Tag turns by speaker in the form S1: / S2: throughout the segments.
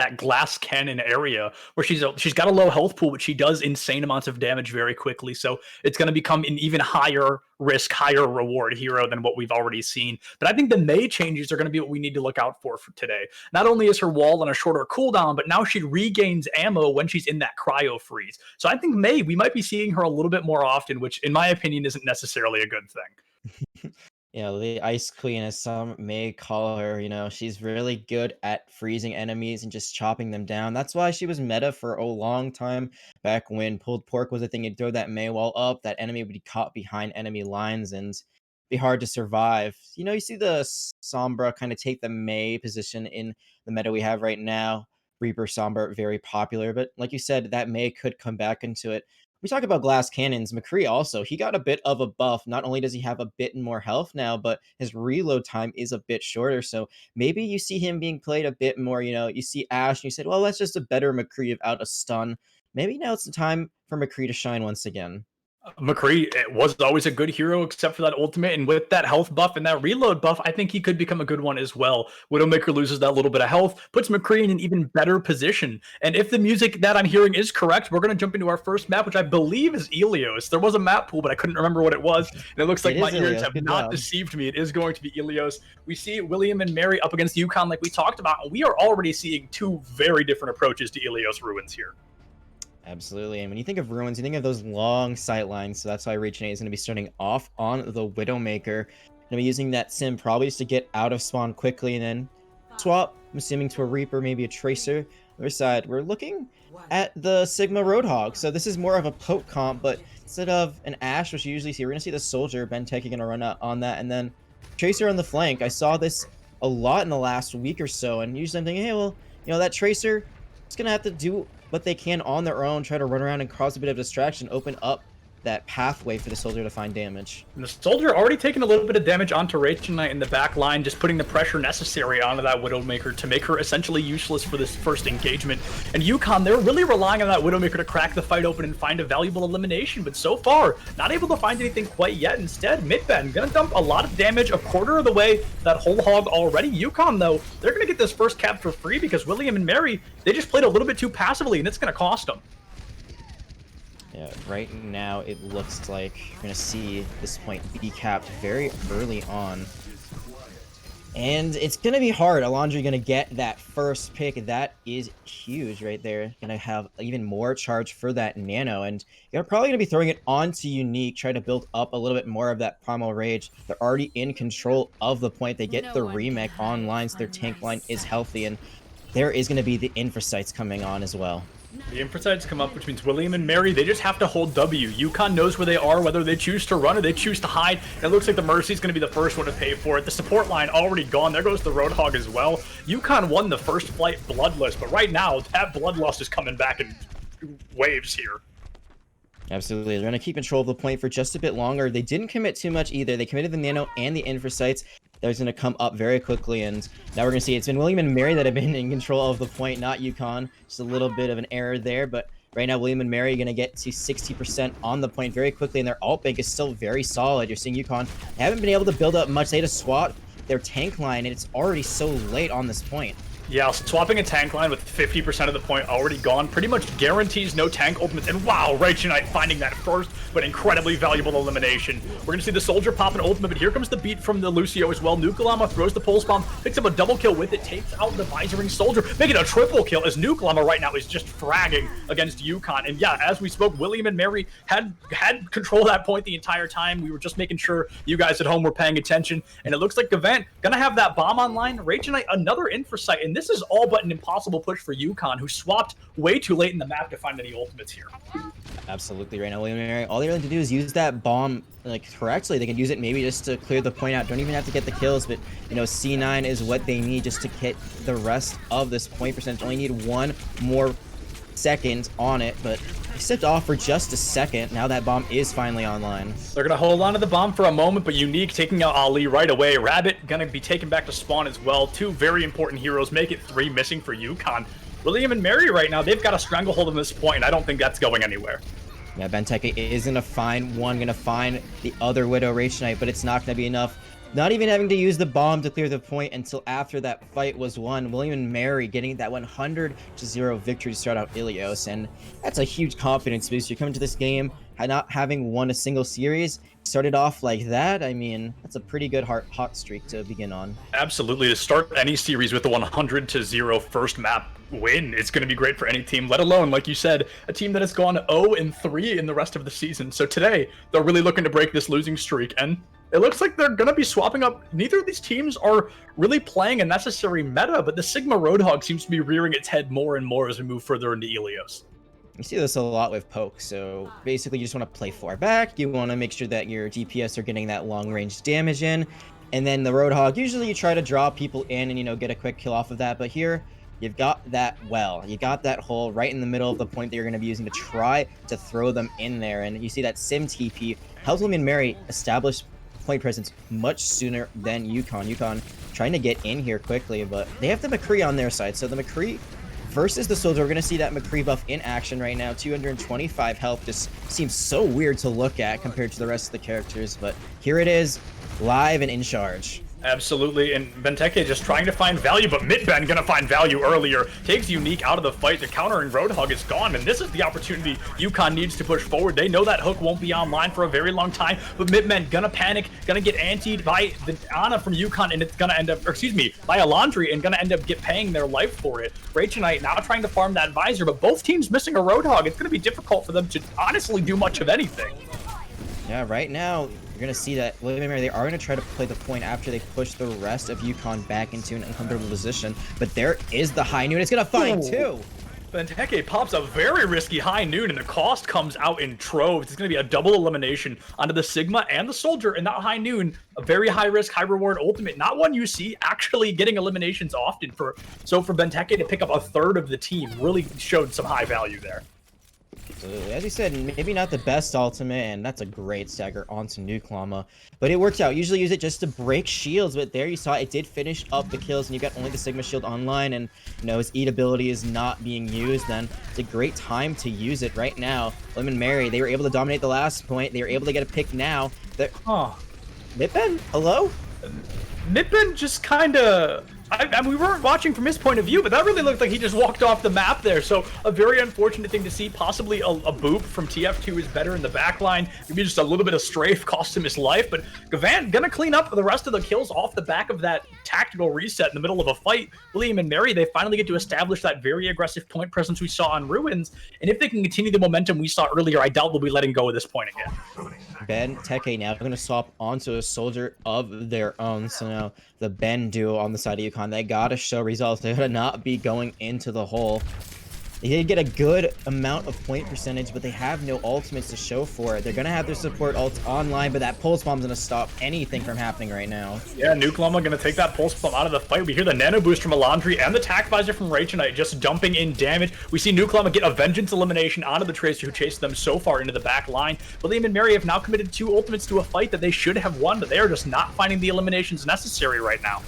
S1: that glass cannon area where she's got a low health pool, but she does insane amounts of damage very quickly. So it's going to become an even higher risk, higher reward hero than what we've already seen. But I think the Mei changes are going to be what we need to look out for today. Not only is her wall on a shorter cooldown, but now she regains ammo when she's in that cryo freeze. So I think Mei, we might be seeing her a little bit more often, which in my opinion isn't necessarily a good thing.
S2: Yeah, the Ice Queen, as some may call her, she's really good at freezing enemies and just chopping them down. That's why she was meta for a long time back when pulled pork was a thing. You'd throw that Mei wall up, that enemy would be caught behind enemy lines and be hard to survive. You see the Sombra kind of take the Mei position in the meta we have right now. Reaper Sombra, very popular, but like you said, that Mei could come back into it. We talk about glass cannons. McCree also, he got a bit of a buff. Not only does he have a bit more health now, but his reload time is a bit shorter. So maybe you see him being played a bit more. You see Ash and you said, well, that's just a better McCree without a stun. Maybe now it's the time for McCree to shine once again.
S1: McCree was always a good hero except for that ultimate, and with that health buff and that reload buff, I think he could become a good one as well. Widowmaker loses that little bit of health, puts McCree in an even better position. And if the music that I'm hearing is correct, we're going to jump into our first map, which I believe is Ilios. There was a map pool, but I couldn't remember what it was. And it looks like my ears have not deceived me. It is going to be Ilios. We see William and Mary up against UCONN like we talked about, and we are already seeing two very different approaches to Ilios Ruins here.
S2: Absolutely. And when you think of ruins, you think of those long sight lines. So that's why Reach is going to be starting off on the Widowmaker. Going to be using that sim probably just to get out of spawn quickly and then swap, I'm assuming, to a Reaper, maybe a Tracer. Other side, we're looking at the Sigma Roadhog. So this is more of a poke comp, but instead of an Ashe, which you usually see, we're going to see the Soldier, Benteke going to run out on that. And then Tracer on the flank. I saw this a lot in the last week or so. And usually I'm thinking, hey, well, that Tracer is going to have to do what they can on their own, try to run around and cause a bit of distraction, open up that pathway for the Soldier to find damage.
S1: And the Soldier already taking a little bit of damage onto Rachel Knight in the back line, just putting the pressure necessary onto that Widowmaker to make her essentially useless for this first engagement. And UCONN, they're really relying on that Widowmaker to crack the fight open and find a valuable elimination, but so far, not able to find anything quite yet. Instead, Midben gonna dump a lot of damage, a quarter of the way that whole hog already. UCONN, though, they're gonna get this first cap for free because William and Mary, they just played a little bit too passively, and it's gonna cost them.
S2: Yeah, right now it looks like you're going to see this point be capped very early on. And it's going to be hard. Alondra going to get that first pick. That is huge right there. Going to have even more charge for that Nano. And you're probably going to be throwing it onto Unique, try to build up a little bit more of that Primal Rage. They're already in control of the point. They get the remake online, so their tank line is healthy. And there is going to be the Infrasights coming on as well.
S1: The Infrasights come up, which means William and Mary, they just have to hold W. UCONN knows where they are, whether they choose to run or they choose to hide. And it looks like the Mercy's going to be the first one to pay for it. The support line already gone. There goes the Roadhog as well. UCONN won the first flight Bloodlust, but right now, that Bloodlust is coming back in waves here.
S2: Absolutely. They're going to keep control of the point for just a bit longer. They didn't commit too much either. They committed the Nano and the Infrasights. That's going to come up very quickly, and now we're going to see it's been William and Mary that have been in control of the point, not UCONN. Just a little bit of an error there, but right now William and Mary are going to get to 60% on the point very quickly, and their ult bank is still very solid. You're seeing UCONN haven't been able to build up much. They had to swap their tank line, and it's already so late on this point.
S1: Yeah, so swapping a tank line with 50% of the point already gone pretty much guarantees no tank ultimates. And wow, Rachel Knight finding that first, but incredibly valuable elimination. We're going to see the Soldier pop an ultimate, but here comes the beat from the Lucio as well. Nuke throws the pulse bomb, picks up a double kill with it, takes out the Visoring Soldier, making a triple kill as Nuke right now is just fragging against UCONN. And yeah, as we spoke, William and Mary had control of that point the entire time. We were just making sure you guys at home were paying attention. And it looks like Gavant going to have that bomb online. Rachel Knight, another Infrasight, and this is all but an impossible push for UCONN, who swapped way too late in the map to find any ultimates here.
S2: Absolutely. Right now, William and Mary, all they really have to do is use that bomb correctly. They can use it maybe just to clear the point out. Don't even have to get the kills, but C9 is what they need just to get the rest of this point percentage. Only need one more second on it, but they stepped off for just a second. Now that bomb is finally online.
S1: They're going to hold on to the bomb for a moment, but Unique taking out Ali right away. Rabbit going to be taken back to spawn as well. Two very important heroes make it three missing for UCONN. William and Mary right now, they've got a stranglehold on this point, and I don't think that's going anywhere.
S2: Yeah, Benteke is going to find one, going to find the other Widow Rage Knight, but it's not going to be enough. Not even having to use the bomb to clear the point until after that fight was won. William and Mary getting that 100-0 victory to start out Ilios, and that's a huge confidence boost. You're coming to this game not having won a single series, started off like that. I mean, that's a pretty good hot streak to begin on.
S1: Absolutely, to start any series with a 100-0 first map win, it's going to be great for any team, let alone, like you said, a team that has gone 0-3 in the rest of the season. So today, they're really looking to break this losing streak, and it looks like they're going to be swapping up. Neither of these teams are really playing a necessary meta, but the Sigma Roadhog seems to be rearing its head more and more as we move further into Ilios.
S2: You see this a lot with poke, so basically you just want to play far back, you want to make sure that your DPS are getting that long-range damage in, and then the Roadhog, usually you try to draw people in and, you know, get a quick kill off of that, but here, you've got that well. You got that hole right in the middle of the point that you're going to be using to try to throw them in there, and you see that Sim TP helps William and Mary establish point presence much sooner than UCONN. UCONN trying to get in here quickly, but they have the McCree on their side, so the McCree versus the Soldier. We're going to see that McCree buff in action right now. 225 health just seems so weird to look at compared to the rest of the characters, but here it is, live and in charge.
S1: Absolutely, and Benteke just trying to find value, but Midben gonna find value earlier. Takes Unique out of the fight. The countering Roadhog is gone, and this is the opportunity UCONN needs to push forward. They know that hook won't be online for a very long time, but Midben gonna panic, gonna get antied by the Ana from UCONN, and it's gonna end up, or excuse me, by Alandri, and gonna end up paying their life for it. Rachonite now trying to farm that Visor, but both teams missing a Roadhog. It's gonna be difficult for them to honestly do much of anything.
S2: Yeah, right now, you're going to see that William and Mary, they are going to try to play the point after they push the rest of UCONN back into an uncomfortable position. But there is the high noon. It's going to find two.
S1: Benteke pops a very risky high noon, and the cost comes out in troves. It's going to be a double elimination onto the Sigma and the Soldier, and that high noon, a very high risk, high reward ultimate. Not one you see actually getting eliminations often. So for Benteke to pick up a third of the team really showed some high value there.
S2: Absolutely. As you said, maybe not the best ultimate, and that's a great stagger onto Nuke Llama, but it works out. Usually use it just to break shields, but there you saw it did finish up the kills, and you got only the Sigma shield online, and you know his eat ability is not being used. Then it's a great time to use it right now. William and Mary, they were able to dominate the last point. They were able to get a pick now. Midben, hello?
S1: Midben just kind of... I mean, we weren't watching from his point of view, but that really looked like he just walked off the map there. So a very unfortunate thing to see. Possibly a boop from TF2 is better in the backline. Maybe just a little bit of strafe cost him his life. But Gavant gonna clean up the rest of the kills off the back of that tactical reset in the middle of a fight. William and Mary, they finally get to establish that very aggressive point presence we saw on Ruins. And if they can continue the momentum we saw earlier, I doubt they'll be letting go of this point again.
S2: Benteke now going to swap onto a Soldier of their own. So now the Ben duo on the side of UCONN, they got to show results. They got to not be going into the hole. They did get a good amount of point percentage, but they have no ultimates to show for it. They're going to have their support ults online, but that pulse bomb's going to stop anything from happening right now.
S1: Yeah, Nuke Llama going to take that pulse bomb out of the fight. We hear the nano boost from Alandri and the tac visor from Rachonite just dumping in damage. We see Nuke Llama get a vengeance elimination onto the Tracer who chased them so far into the back line. William and Mary have now committed 2 ultimates to a fight that they should have won, but they are just not finding the eliminations necessary right now.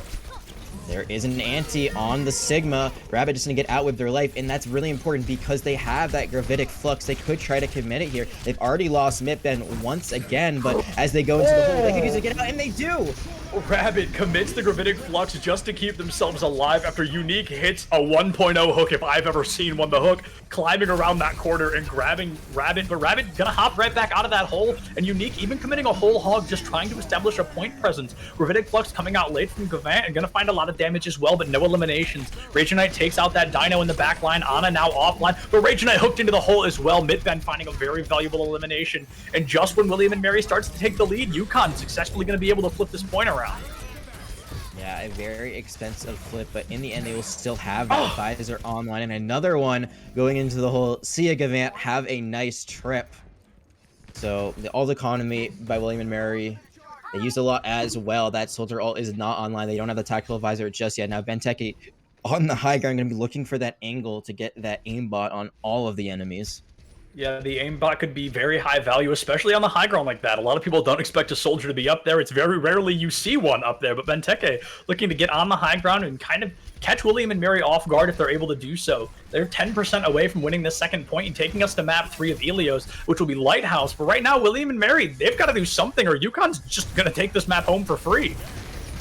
S2: There is an anti on the Sigma. Rabbit just gonna get out with their life, and that's really important because they have that gravitic flux. They could try to commit it here. They've already lost Mitben once again, but as they go into the hole, they could use it to get out, and they do!
S1: Rabbit commits the gravitic flux just to keep themselves alive after Unique hits a 1.0 hook, if I've ever seen one. The hook climbing around that corner and grabbing Rabbit, but Rabbit gonna hop right back out of that hole, and Unique even committing a whole hog just trying to establish a point presence. Gravitic flux coming out late from Gavant and gonna find a lot of damage as well, but no eliminations. Rachonite takes out that Dino in the back line. Ana now offline, but Rachonite hooked into the hole as well. Midben finding a very valuable elimination, and just when William and Mary starts to take the lead, UCONN successfully gonna be able to flip this point around.
S2: Yeah, a very expensive flip, but in the end, they will still have that visor online. And another one going into the hole. Sia Gavant have a nice trip. So the ult economy by William and Mary, they use a lot as well. That Soldier ult is not online. They don't have the tactical visor just yet. Now Benteke on the high ground going to be looking for that angle to get that aimbot on all of the enemies.
S1: Yeah, the aimbot could be very high value, especially on the high ground like that. A lot of people don't expect a Soldier to be up there. It's very rarely you see one up there, but Benteke looking to get on the high ground and kind of catch William and Mary off guard if they're able to do so. They're 10% away from winning this second point and taking us to map 3 of Ilios, which will be Lighthouse. But right now, William and Mary, they've got to do something or UCONN's just going to take this map home for free.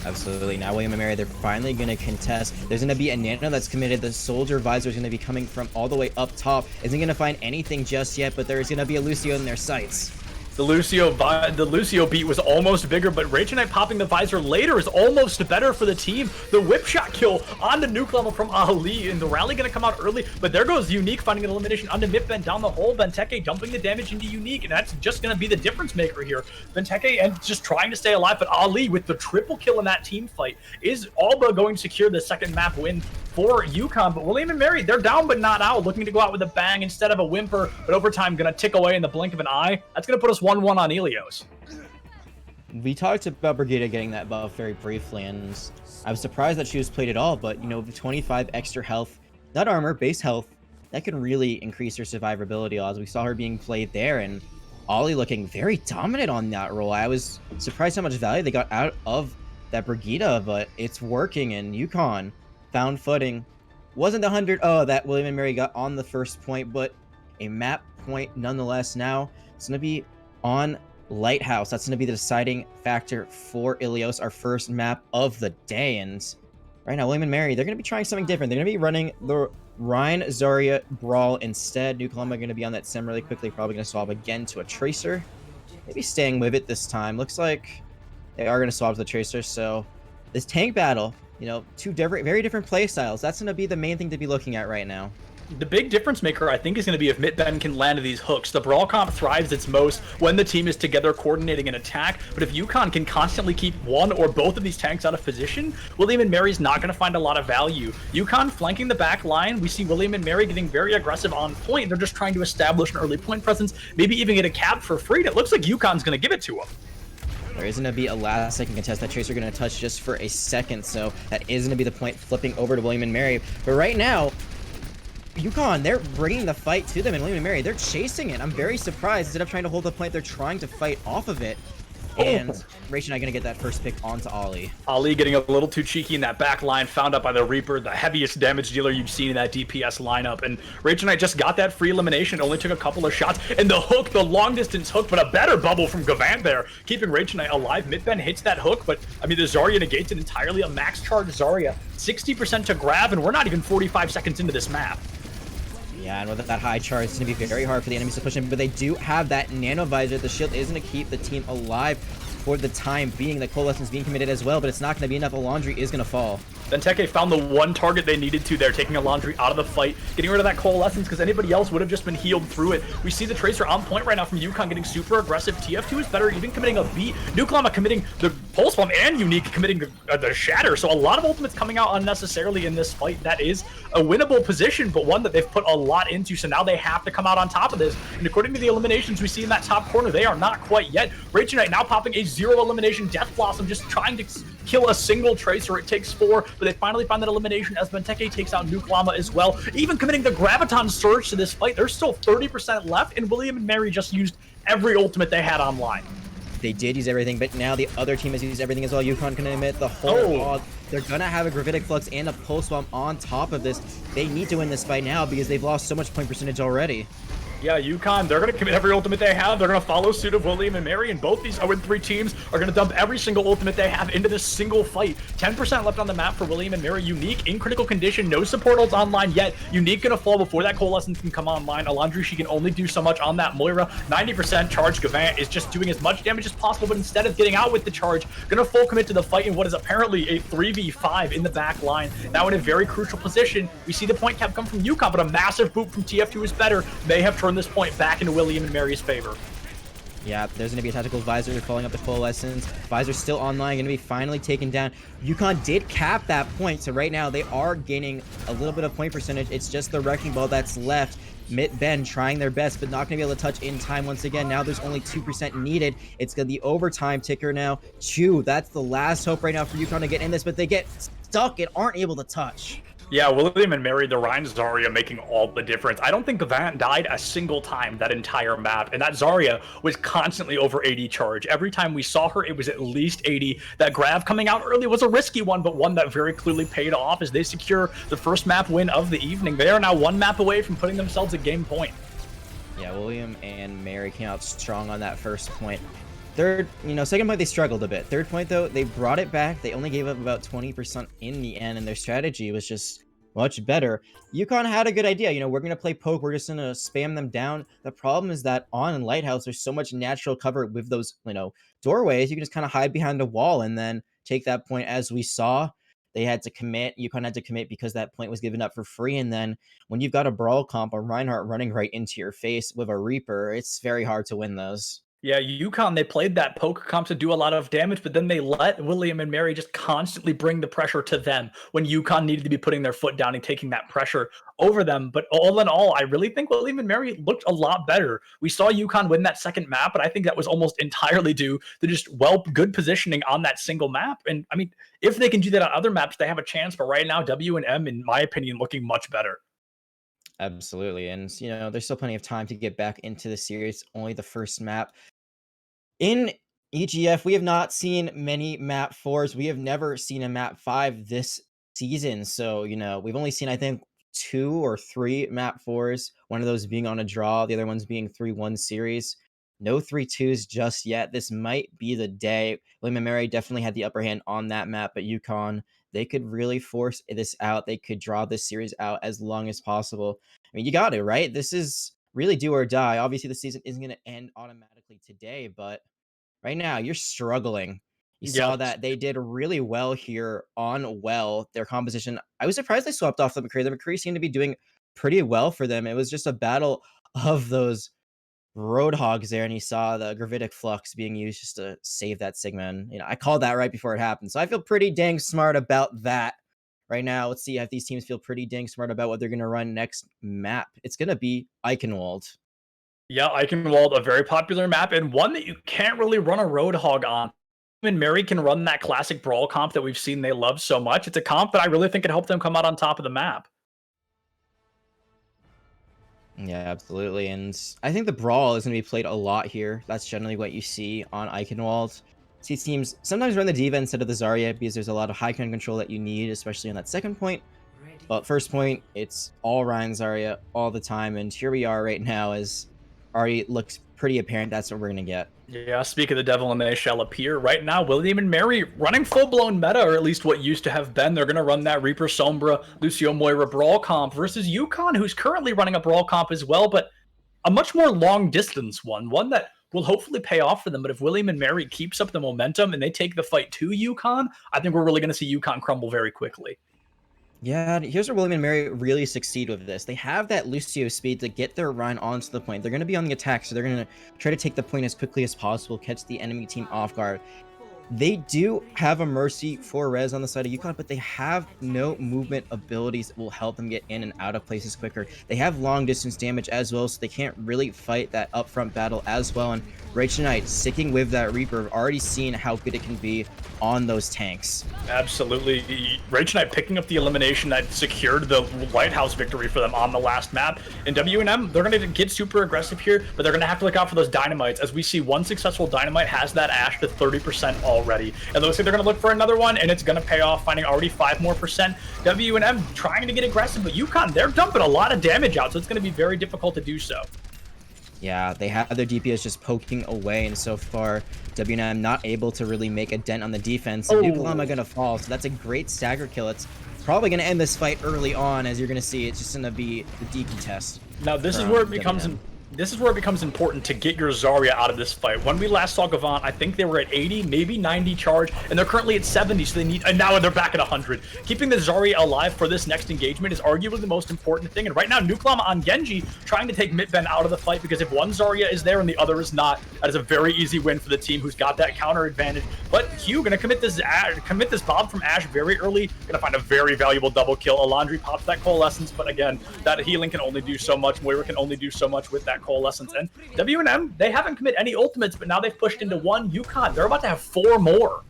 S2: Absolutely. Now William and Mary, they're finally going to contest. There's going to be a Nano that's committed. The Soldier Visor is going to be coming from all the way up top. Isn't going to find anything just yet, but there's going to be a Lucio in their sights.
S1: The Lucio beat was almost bigger, but Rage Knight popping the visor later is almost better for the team. The whip shot kill onto Nuke Level from Ali, and the rally gonna come out early, but there goes Unique finding an elimination onto Mipben down the hole. Benteke dumping the damage into Unique, and that's just gonna be the difference maker here. Benteke and just trying to stay alive, but Ali with the triple kill in that team fight is all but going to secure the second map win for UCONN. But William and Mary, they're down but not out, looking to go out with a bang instead of a whimper, but overtime gonna tick away in the blink of an eye. That's gonna put us 1-1 on Ilios.
S2: We talked about Brigida getting that buff very briefly, and I was surprised that she was played at all, but, you know, 25 extra health, not armor, base health, that can really increase her survivability odds. We saw her being played there, and Ollie looking very dominant on that role. I was surprised how much value they got out of that Brigida, but it's working, and UCONN found footing. Wasn't the 100 that William and Mary got on the first point, but a map point nonetheless. Now it's going to be on Lighthouse. That's going to be the deciding factor for Ilios, our first map of the day. And right now, William and Mary, they're going to be trying something different. They're going to be running the Ryan Zarya Brawl instead. New Columbia going to be on that sim really quickly, probably going to swap again to a Tracer. Maybe staying with it this time. Looks like they are going to swap to the Tracer. So this tank battle, you know, two very different play styles. That's going to be the main thing to be looking at right now.
S1: The big difference maker, I think, is going to be if Mitben can land these hooks. The Brawl comp thrives its most when the team is together coordinating an attack, but if UCONN can constantly keep one or both of these tanks out of position, William and Mary's not going to find a lot of value. UCONN flanking the back line, we see William and Mary getting very aggressive on point. They're just trying to establish an early point presence, maybe even get a cap for free, and it looks like UCONN's going to give it to them.
S2: There is going to be a last second contest that Tracer going to touch just for a second, so that is going to be the point flipping over to William and Mary. But right now, UCONN, they're bringing the fight to them, and William and Mary, they're chasing it. I'm very surprised. Instead of trying to hold the point, they're trying to fight off of it. And Rach and I gonna get that first pick onto Ollie.
S1: Ollie getting a little too cheeky in that back line, found out by the Reaper, the heaviest damage dealer you've seen in that DPS lineup. And Rach and I just got that free elimination, only took a couple of shots. And the hook, the long distance hook, but a better bubble from Gavant there, keeping Rach and I alive. Midben hits that hook, but I mean, the Zarya negates it entirely. A max charge Zarya, 60% to grab, and we're not even 45 seconds into this map.
S2: Yeah, and with that high charge, it's going to be very hard for the enemies to push in, but they do have that nano visor. The shield is going to keep the team alive for the time being. The coalescence being committed as well, but it's not going to be enough. Laundry is going to fall. Benteke
S1: found the one target they needed to there, taking a Laundry out of the fight, getting rid of that coalescence because anybody else would have just been healed through it. We see the Tracer on point right now from UCONN getting super aggressive. TF2 is better, even committing a beat. Nuklama committing the Pulse Bomb and Unique committing the Shatter. So a lot of ultimates coming out unnecessarily in this fight. That is a winnable position, but one that they've put a lot into. So now they have to come out on top of this. And according to the eliminations we see in that top corner, they are not quite yet. Rage Knight now popping a 0 elimination. Death Blossom just trying to kill a single Tracer. It takes 4, but they finally find that elimination as Benteke takes out Nuklama as well. Even committing the Graviton Surge to this fight. There's still 30% left, and William and Mary just used every ultimate they had online.
S2: They did use everything, but now the other team has used everything as well. UCONN can admit the whole log. They're gonna have a Gravitic Flux and a Pulse Bomb on top of this. They need to win this fight now because they've lost so much point percentage already.
S1: Yeah, UCONN, they're going to commit every ultimate they have. They're going to follow suit of William and Mary, and both these 0-3 teams are going to dump every single ultimate they have into this single fight. 10% left on the map for William and Mary. Unique in critical condition. No support ults online yet. Unique going to fall before that Coalescence can come online. Alondri, she can only do so much on that Moira. 90% charge. Gavant is just doing as much damage as possible, but instead of getting out with the charge, going to full commit to the fight in what is apparently a 3v5 in the back line. Now in a very crucial position. We see the point cap come from UCONN, but a massive boot from TF2 is better. They have turned this point back into William and Mary's favor.
S2: Yeah, there's going to be a tactical Visor following up the Coalescence. Visor's still online, going to be finally taken down. UCONN did cap that point, so right now they are gaining a little bit of point percentage. It's just the Wrecking Ball that's left. Ben trying their best, but not going to be able to touch in time once again. Now there's only 2% needed. It's going to be overtime ticker now. Chew, that's the last hope right now for UCONN to get in this, but they get stuck and aren't able to touch.
S1: Yeah, William and Mary, the Ryan Zarya making all the difference. I don't think Gavant died a single time that entire map, and that Zarya was constantly over 80 charge. Every time we saw her, it was at least 80. That grab coming out early was a risky one, but one that very clearly paid off as they secure the first map win of the evening. They are now one map away from putting themselves at game point.
S2: Yeah, William and Mary came out strong on that first point. Second point, they struggled a bit. Third point, though, they brought it back. They only gave up about 20% in the end, and their strategy was just much better. UConn had a good idea. We're going to play poke. We're just going to spam them down. The problem is that on Lighthouse, there's so much natural cover with those, doorways. You can just kind of hide behind a wall and then take that point. As we saw, they had to commit. UConn had to commit because that point was given up for free. And then when you've got a Brawl comp, a Reinhardt running right into your face with a Reaper, it's very hard to win those.
S1: Yeah, UConn, they played that poke comp to do a lot of damage, but then they let William and Mary just constantly bring the pressure to them when UConn needed to be putting their foot down and taking that pressure over them. But all in all, I really think William and Mary looked a lot better. We saw UConn win that second map, but I think that was almost entirely due to just good positioning on that single map. And I mean, if they can do that on other maps, they have a chance. But right now, W&M, in my opinion, looking much better.
S2: Absolutely. And, there's still plenty of time to get back into the series. Only the first map. In EGF, we have not seen many map 4s. We have never seen a map 5 this season. So, we've only seen, I think, 2 or 3 map 4s. One of those being on a draw, the other one's being 3-1 series. No 3-2s just yet. This might be the day. William and Mary definitely had the upper hand on that map, but UConn, they could really force this out. They could draw this series out as long as possible. I mean, you got it, right? This is really do or die. Obviously, the season isn't going to end automatically today, but right now you're struggling. You saw
S1: Yes.
S2: that they did really well here on their composition. I was surprised they swapped off the McCree. The McCree seemed to be doing pretty well for them. It was just a battle of those Roadhogs there, and you saw the Gravitic Flux being used just to save that Sigma. And, I called that right before it happened. So I feel pretty dang smart about that. Right now, let's see if these teams feel pretty dang smart about what they're going to run next map. It's going to be Eichenwald.
S1: Yeah, Eichenwald, a very popular map, and one that you can't really run a Roadhog on. And Mary can run that classic Brawl comp that we've seen they love so much. It's a comp that I really think could help them come out on top of the map.
S2: Yeah, absolutely. And I think the Brawl is going to be played a lot here. That's generally what you see on Eichenwald. See teams sometimes run the D.Va instead of the Zarya because there's a lot of high ground control that you need, especially on that second point. But first point, it's all Ryan Zarya all the time. And here we are right now as already looks pretty apparent that's what we're going to get.
S1: Yeah, speak of the devil and they shall appear. Right now, William and Mary running full-blown meta, or at least what used to have been. They're going to run that Reaper Sombra, Lucio Moira Brawl comp versus UConn, who's currently running a Brawl comp as well, but a much more long-distance one that will hopefully pay off for them. But if William and Mary keeps up the momentum and they take the fight to UConn, I think we're really going to see UConn crumble very quickly.
S2: Yeah, here's where William and Mary really succeed with this. They have that Lucio speed to get their run onto the point. They're going to be on the attack, so they're going to try to take the point as quickly as possible, catch the enemy team off guard. They do have a Mercy for res on the side of UConn, but they have no movement abilities that will help them get in and out of places quicker. They have long distance damage as well, so they can't really fight that upfront battle as well. And Rachel Knight sticking with that Reaper, I've already seen how good it can be on those tanks.
S1: Absolutely. Rachel Knight picking up the elimination that secured the Lighthouse victory for them on the last map. In W&M, they're going to get super aggressive here, but they're going to have to look out for those dynamites. As we see, one successful dynamite has that Ashe to 30% already. And it looks like they're going to look for another one, and it's going to pay off, finding already 5 more percent. W&M trying to get aggressive, but UConn, they're dumping a lot of damage out, so it's going to be very difficult to do so.
S2: Yeah, they have their DPS just poking away, and so far, W&M not able to really make a dent on the defense. Nuklama gonna fall, so that's a great stagger kill. It's probably gonna end this fight early on, as you're gonna see. It's just gonna be the DP test.
S1: Now, this is where it becomes important to get your Zarya out of this fight. When we last saw Gavant, I think they were at 80, maybe 90 charge, and they're currently at 70, so they need, and now they're back at 100. Keeping the Zarya alive for this next engagement is arguably the most important thing, and right now, Nuklama on Genji trying to take Mitben out of the fight, because if one Zarya is there and the other is not, that is a very easy win for the team who's got that counter advantage. But Hugh gonna commit this Bob from Ashe very early, gonna find a very valuable double kill. Alandri pops that Coalescence, but again, that healing can only do so much. Moira can only do so much with that Coalescence. And W&M, they haven't commit any ultimates, but now they've pushed into 1. UConn, they're about to have 4 more.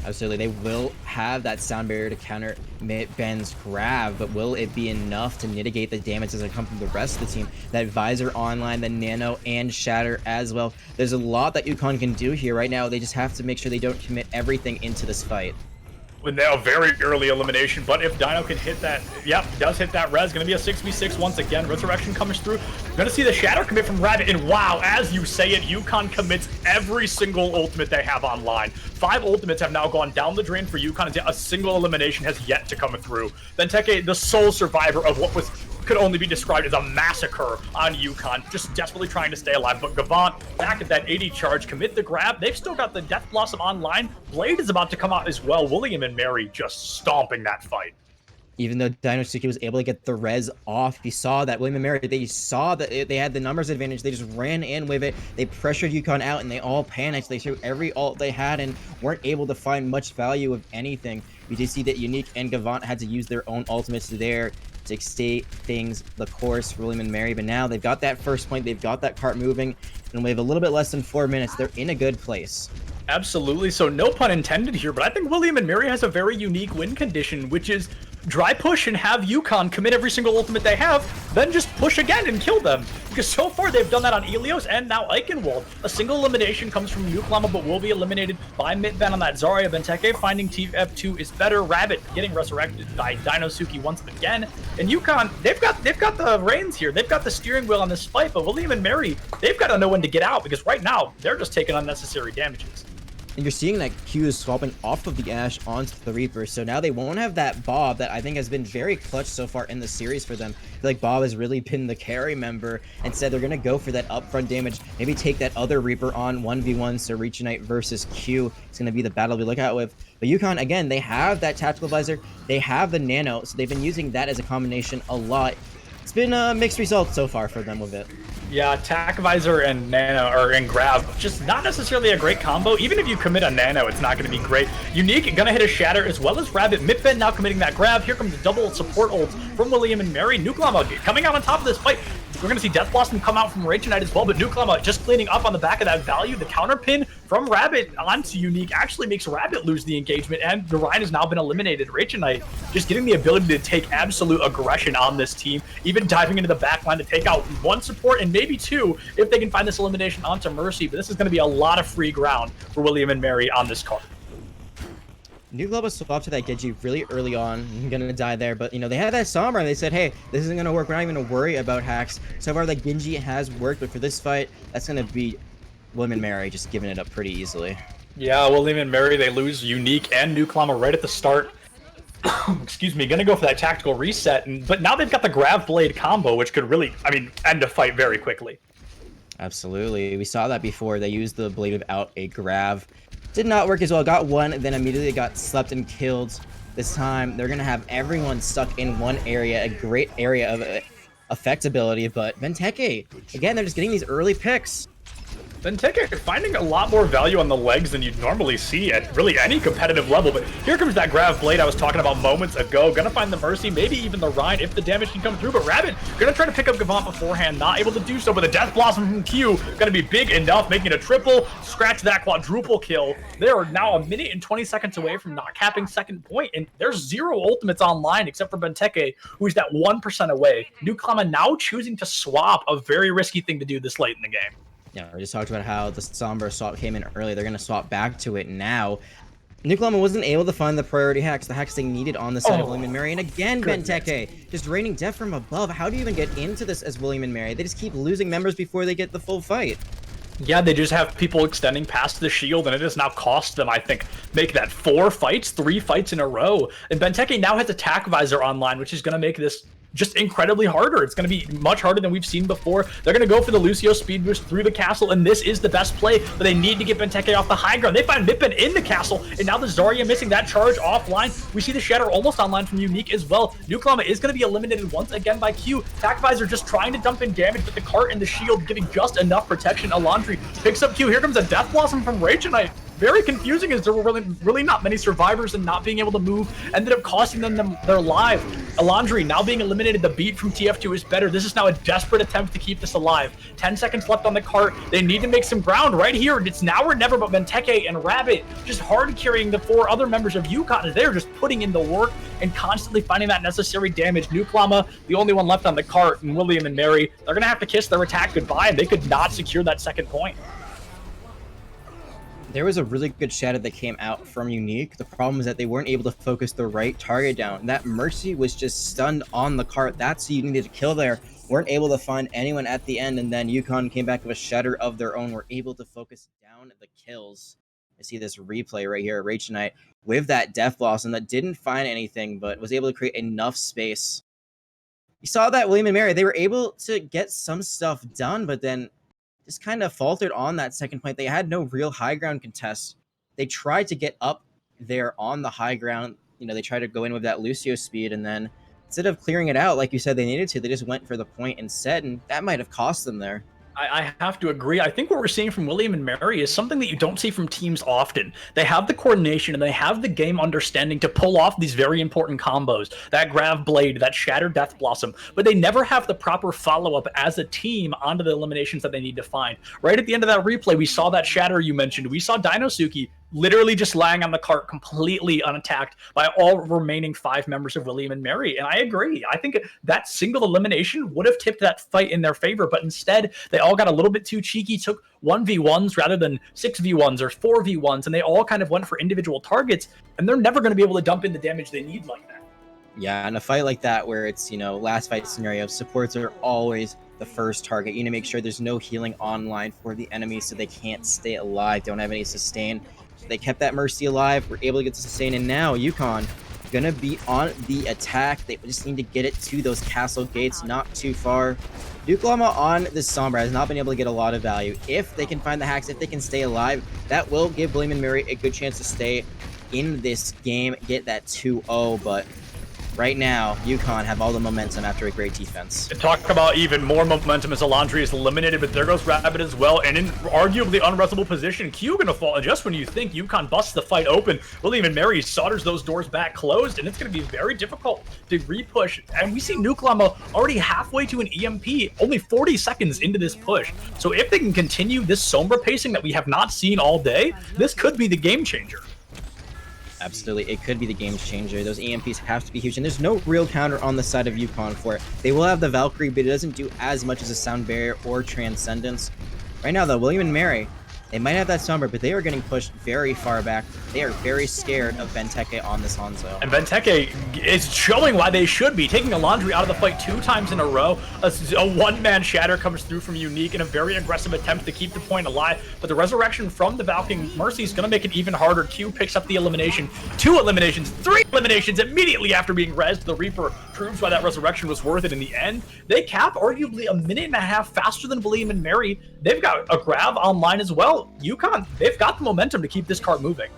S2: Absolutely, they will have that sound barrier to counter Ben's grab, but will it be enough to mitigate the damage as it comes from the rest of the team? That Visor online, the Nano, and Shatter as well. There's a lot that UConn can do here right now. They just have to make sure they don't commit everything into this fight.
S1: with a very early elimination, but if Dino can hit that, yep, does hit that res, gonna be a 6v6 once again. Resurrection comes through. Gonna see the Shatter commit from Rabbit, and wow, as you say it, UCONN commits every single ultimate they have online. 5 ultimates have now gone down the drain for UCONN, and a single elimination has yet to come through. Benteke, the sole survivor of what could only be described as a massacre on UCONN, just desperately trying to stay alive. But Gavant, back at that 80 charge, commit the grab. They've still got the Death Blossom online. Blade is about to come out as well. William and Mary just stomping that fight.
S2: Even though Dinosuke was able to get the res off, you saw that William and Mary, they saw that they had the numbers advantage. They just ran in with it. They pressured UCONN out, and they all panicked. They threw every ult they had and weren't able to find much value of anything. We did see that Unique and Gavant had to use their own ultimates there to stay things the course for William and Mary, but now they've got that first point, they've got that cart moving, and we have a little bit less than 4 minutes. They're in a good place.
S1: Absolutely, so no pun intended here, but I think William and Mary has a very unique win condition, which is dry push and have UCONN commit every single ultimate they have, then just push again and kill them. Because so far they've done that on Ilios and now Eichenwald. A single elimination comes from Nuklama, but will be eliminated by Mitben on that Zarya. Benteke finding TF2 is better. Rabbit getting resurrected by Dinosuke once again. And UCONN, they've got the reins here. They've got the steering wheel on this fight, but William and Mary, they've got to know when to get out, because right now they're just taking unnecessary damages.
S2: And you're seeing that Q is swapping off of the Ashe onto the Reaper, so now they won't have that Bob that I think has been very clutch so far in the series for them. I feel like Bob has really been the carry member. Instead, they're going to go for that upfront damage, maybe take that other Reaper on 1v1, so Reach Knight versus Q is going to be the battle we look out with. But UCONN, again, they have that Tactical Visor, they have the Nano, so they've been using that as a combination a lot. It's been mixed results so far for them with it.
S1: Yeah, Tac Visor and Nano, or and Grab, just not necessarily a great combo. Even if you commit a Nano, it's not going to be great. Unique, gonna hit a Shatter, as well as Rabbit. Mitben now committing that Grab. Here comes the double support ults from William and Mary. Nuklama coming out on top of this fight. We're going to see Death Blossom come out from Rage Knight as well, but Nuklama just cleaning up on the back of that value. The counter pin from Rabbit onto Unique actually makes Rabbit lose the engagement, and the Ryan has now been eliminated. Rage Knight just getting the ability to take absolute aggression on this team, even diving into the backline to take out one support and maybe 2 if they can find this elimination onto Mercy. But this is going to be a lot of free ground for William and Mary on this card.
S2: Nuklama swapped to that Genji really early on. I'm gonna die there, but you know, they had that Sombra and they said, hey, this isn't gonna work. We're not even gonna worry about hacks. So far, that Genji has worked, but for this fight, that's gonna be William and Mary just giving it up pretty easily.
S1: Yeah, William and Mary, they lose Unique and Nuklama right at the start. Excuse me, gonna go for that tactical reset, but now they've got the Grav Blade combo, which could really, end a fight very quickly.
S2: Absolutely. We saw that before. They used the Blade without a Grav. Did not work as well. Got one, then immediately got slept and killed. This time, they're going to have everyone stuck in one area, a great area of effectability, but Benteke, again, they're just getting these early picks.
S1: Benteke finding a lot more value on the legs than you'd normally see at really any competitive level, but here comes that Grav Blade I was talking about moments ago. Gonna find the Mercy, maybe even the Rhine if the damage can come through, but Rabbit gonna try to pick up Gavant beforehand, not able to do so, but the Death Blossom from Q gonna be big enough, making it a triple, scratch that quadruple kill. They are now a minute and 20 seconds away from not capping second point, and there's 0 ultimates online except for Benteke, who's that 1% away. Nuklama now choosing to swap, a very risky thing to do this late in the game.
S2: Yeah, we just talked about how the Sombra swap came in early. They're going to swap back to it now. Nuklama wasn't able to find the priority hacks, the hacks they needed on the side of William and Mary. And again, Benteke just raining death from above. How do you even get into this as William and Mary? They just keep losing members before they get the full fight.
S1: Yeah, they just have people extending past the shield, and it has now cost them, I think, make that 4 fights, 3 fights in a row. And Benteke now has Attack Visor online, which is going to make this just incredibly harder. It's going to be much harder than we've seen before. They're going to go for the Lucio speed boost through the castle, and this is the best play, but they need to get Benteke off the high ground. They find Mitben in the castle, and now the Zarya missing that charge offline. We see the Shatter almost online from Unique as well. Nuklama is going to be eliminated once again by Q. Tac Visor just trying to dump in damage, but the cart and the shield giving just enough protection. Alandri picks up Q. Here comes a Death Blossom from Rage Knight. Very confusing, as there were really not many survivors, and not being able to move ended up costing them their life. Alandri now being eliminated. The beat from TF2 is better. This is now a desperate attempt to keep this alive. 10 seconds left on the cart. They need to make some ground right here. It's now or never, but Benteke and Rabbit just hard carrying the 4 other members of UCONN as they're just putting in the work and constantly finding that necessary damage. Nuklama, the only one left on the cart, and William and Mary, they're going to have to kiss their attack goodbye, and they could not secure that second point.
S2: There was a really good shadow that came out from Unique. The problem is that they weren't able to focus the right target down. That Mercy was just stunned on the cart. That's who you needed to kill there. Weren't able to find anyone at the end, and then UCONN came back with a shatter of their own. Were able to focus down the kills. I see this replay right here, Rage Knight, with that Death Blossom that didn't find anything, but was able to create enough space. You saw that William and Mary, they were able to get some stuff done, but then just kind of faltered on that second point. They had no real high ground contest. They tried to get up there on the high ground. You know, they tried to go in with that Lucio speed, and then instead of clearing it out like you said they needed to, they just went for the point instead, and that might have cost them there.
S1: I have to agree. I think what we're seeing from William and Mary is something that you don't see from teams often. They have the coordination and they have the game understanding to pull off these very important combos, that Grav Blade, that Shattered Death Blossom, but they never have the proper follow-up as a team onto the eliminations that they need to find. Right at the end of that replay, we saw that Shatter you mentioned. We saw Dinosuke literally just lying on the cart completely unattacked by all remaining 5 members of William and Mary. And I agree. I think that single elimination would have tipped that fight in their favor, but instead they all got a little bit too cheeky, took 1v1s rather than 6v1s or 4v1s, and they all kind of went for individual targets, and they're never going to be able to dump in the damage they need like that.
S2: Yeah, in a fight like that where it's, you know, last fight scenario, supports are always the first target. You need to make sure there's no healing online for the enemy so they can't stay alive, don't have any sustain. They kept that Mercy alive, were able to get the sustain, and now UCONN gonna be on the attack. They just need to get it to those castle gates, not too far. Duke Llama on the Sombra has not been able to get a lot of value. If they can find the hacks, if they can stay alive, that will give William and Mary a good chance to stay in this game, get that 2-0, but right now, UCONN have all the momentum after a great defense.
S1: Talk about even more momentum as Alondri is eliminated, but there goes Rabbit as well. And in arguably unwrestlable position, Q gonna fall. And just when you think UCONN busts the fight open, William and Mary solders those doors back closed, and it's gonna be very difficult to repush. And we see Nuke Llama already halfway to an EMP, only 40 seconds into this push. So if they can continue this Sombra pacing that we have not seen all day, this could be the game changer.
S2: Absolutely, it could be the game changer. Those EMPs have to be huge, and there's no real counter on the side of UCONN for it. They will have the Valkyrie, but it doesn't do as much as a Sound Barrier or Transcendence. Right now, though, William and Mary, they might have that Sombra, but they are getting pushed very far back. They are very scared of Benteke on this Hanzo.
S1: And Benteke is showing why they should be, taking Alondri out of the fight 2 times in a row. A one-man shatter comes through from Unique in a very aggressive attempt to keep the point alive, but the resurrection from the Valkyrie Mercy is going to make it even harder. Q picks up the elimination. 2 eliminations, 3 eliminations immediately after being rezzed. The Reaper proves why that resurrection was worth it in the end. They cap arguably a minute and a half faster than William and Mary. They've got a Grav online as well. UCONN, they've got the momentum to keep this card moving.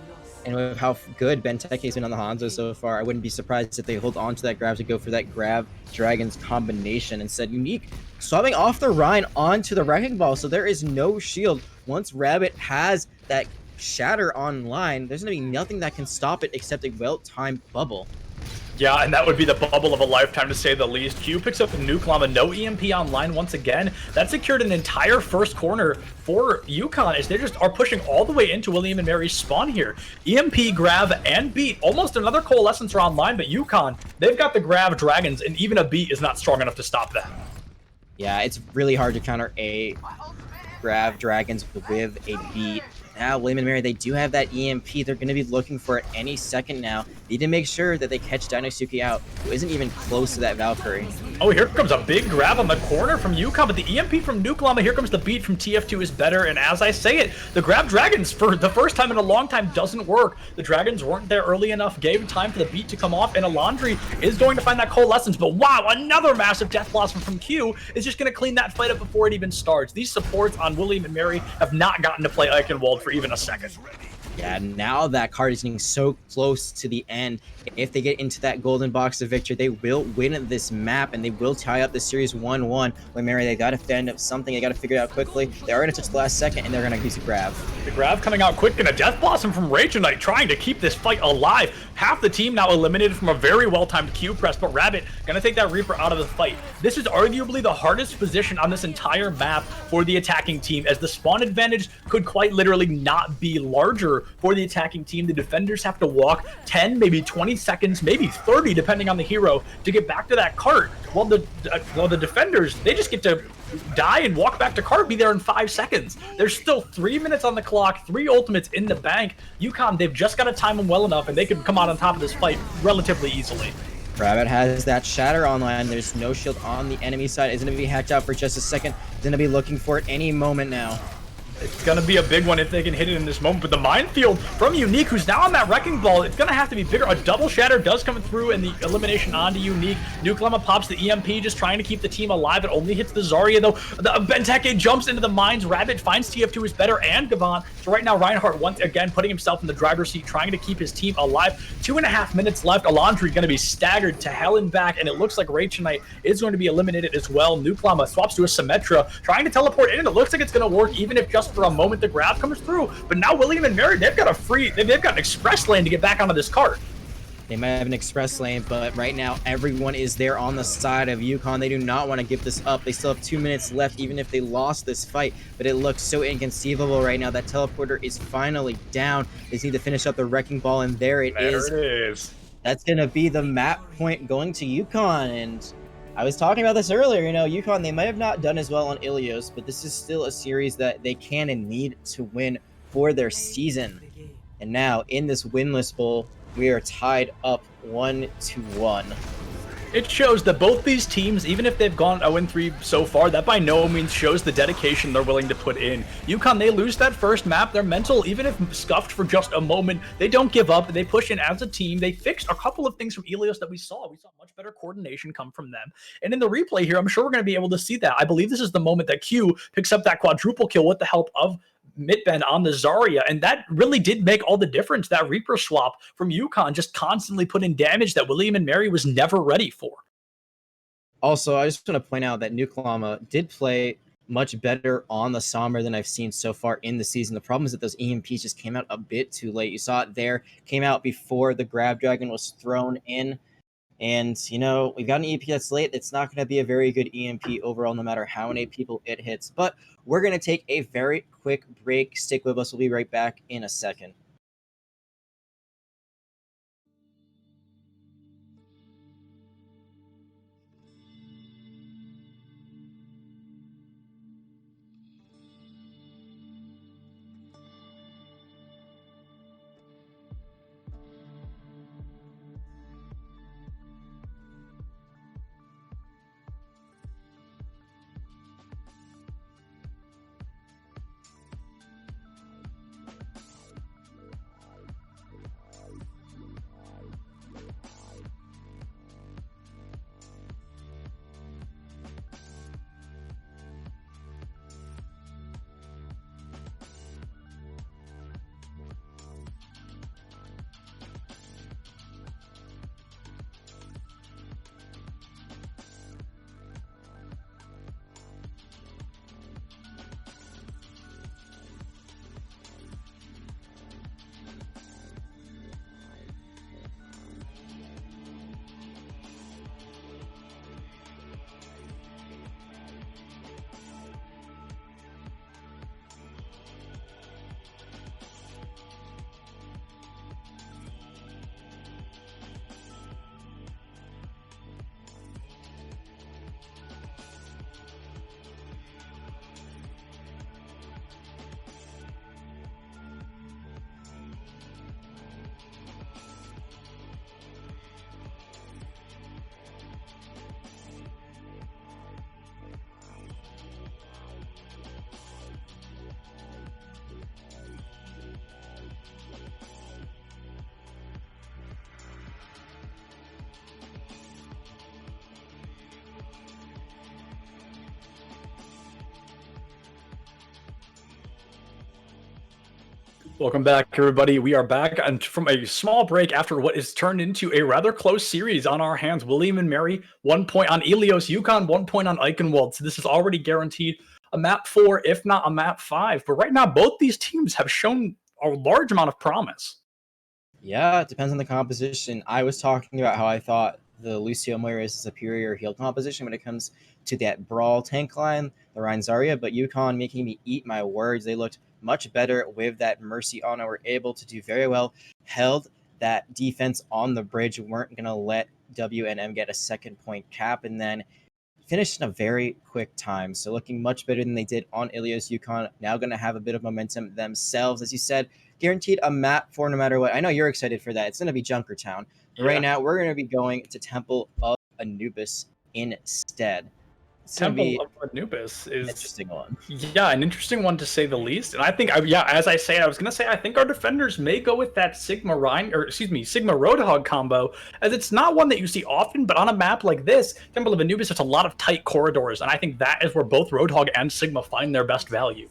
S2: And with how good Benteke's been on the Hanzo so far, I wouldn't be surprised if they hold on to that grab to go for that Grav Dragons combination. Instead, Unique swapping off the Rhine onto the Wrecking Ball, so there is no shield. Once Rabbit has that Shatter online, there's going to be nothing that can stop it except a well-timed bubble.
S1: Yeah, and that would be the bubble of a lifetime to say the least. Q picks up the Nuke Llama, no EMP online once again. That secured an entire first corner for UCONN as they just are pushing all the way into William and Mary's spawn here. EMP, Grav, and Beat. Almost another Coalescence are online, but UCONN, they've got the Grav Dragons, and even a Beat is not strong enough to stop that.
S2: Yeah, it's really hard to counter a Grav Dragons with a Beat. Now, William and Mary, they do have that EMP. They're going to be looking for it any second now. They need to make sure that they catch Dinosuke out, who isn't even close to that Valkyrie.
S1: Oh, here comes a big grab on the corner from UCONN, but the EMP from Nuke Llama, here comes the Beat from TF2 is better, and as I say it, the Grab Dragons, for the first time in a long time, doesn't work. The Dragons weren't there early enough, gave time for the Beat to come off, and Alondri is going to find that Coalescence, but wow, another massive Death Blossom from Q is just going to clean that fight up before it even starts. These supports on William and Mary have not gotten to play Eichenwald for even a second.
S2: Yeah, now that card is getting so close to the end. If they get into that golden box of victory, they will win this map and they will tie up the series 1-1. When Mary, they got to fend up something. They got to figure it out quickly. They are going to touch the last second and they're going to use a grab.
S1: The grab coming out quick and a Death Blossom from Rage Knight trying to keep this fight alive. Half the team now eliminated from a very well-timed Q press, but Rabbit going to take that Reaper out of the fight. This is arguably the hardest position on this entire map for the attacking team, as the spawn advantage could quite literally not be larger for the attacking team. The defenders have to walk 10, maybe 20 seconds, maybe 30, depending on the hero, to get back to that cart. While the defenders, they just get to die and walk back to cart, be there in 5 seconds. There's still 3 minutes on the clock, 3 ultimates in the bank. UCONN, they've just got to time them well enough, and they can come out on top of this fight relatively easily.
S2: Rabbit has that shatter online. There's no shield on the enemy side. Is going to be hacked out for just a second. Is going to be looking for it any moment now.
S1: It's going to be a big one if they can hit it in this moment. But the minefield from Unique, who's now on that Wrecking Ball, it's going to have to be bigger. A double shatter does come through, and the elimination onto Unique. Nuklema pops the EMP, just trying to keep the team alive. It only hits the Zarya, though. The Benteke jumps into the mines. Rabbit finds TF2 is better, and Gavant. So right now, Reinhardt, once again, putting himself in the driver's seat, trying to keep his team alive. 2.5 minutes left. Alondri going to be staggered to hell and back, and it looks like Rachel Knight is going to be eliminated as well. Nuklema swaps to a Symmetra, trying to teleport in, and it looks like it's going to work, even if just for a moment the grab comes through. But now William and Mary, they've got an express lane to get back onto this cart.
S2: They might have an express lane, but right now everyone is there on the side of UCONN. They do not want to give this up. They still have 2 minutes left, even if they lost this fight. But it looks so inconceivable right now. That teleporter is finally down. They just need to finish up the Wrecking Ball, and there it is. That's going to be the map point going to UCONN. And I was talking about this earlier, you know, UCONN, they might have not done as well on Ilios, but this is still a series that they can and need to win for their season. And now, in this winless bowl, we are tied up 1-1.
S1: It shows that both these teams, even if they've gone 0-3 so far, that by no means shows the dedication they're willing to put in. UCONN, they lose that first map. They're mental, even if scuffed for just a moment. They don't give up. They push in as a team. They fixed a couple of things from Ilios that we saw. We saw much better coordination come from them. And in the replay here, I'm sure we're going to be able to see that. I believe this is the moment that Q picks up that quadruple kill with the help of Midbend on the Zarya, and that really did make all the difference. That Reaper swap from UCONN just constantly put in damage that William and Mary was never ready for.
S2: Also, I just want to point out that Nuklema did play much better on the Sombra than I've seen so far in the season. The problem is that those EMPs just came out a bit too late. You saw it there, came out before the Grab Dragon was thrown in. And, you know, we've got an EMP that's late. It's not going to be a very good EMP overall, no matter how many people it hits. But we're going to take a very quick break. Stick with us. We'll be right back in a second.
S1: Welcome back, everybody. We are back and from a small break after what is turned into a rather close series on our hands. William and Mary, 1 point on Ilios, UCONN, 1 point on Eichenwald. So this is already guaranteed a map 4, if not a map 5. But right now, both these teams have shown a large amount of promise.
S2: Yeah, it depends on the composition. I was talking about how I thought the Lucio Moira is a superior heal composition when it comes to that Brawl tank line, the Rein Zarya, but UCONN making me eat my words. They looked much better with that Mercy Honor. Were able to do very well, held that defense on the bridge, weren't going to let WNM get a second point cap, and then finished in a very quick time. So looking much better than they did on Ilios UConn. Now going to have a bit of momentum themselves. As you said, guaranteed a map for no matter what. I know you're excited for that. It's going to be Junkertown. But right now, we're going to be going to Temple of Anubis instead.
S1: Temple of Anubis is
S2: an interesting one.
S1: Yeah, an interesting one to say the least. And I think, as I say, I was gonna say, I think our defenders may go with that Sigma Roadhog combo, as it's not one that you see often. But on a map like this, Temple of Anubis has a lot of tight corridors, and I think that is where both Roadhog and Sigma find their best value.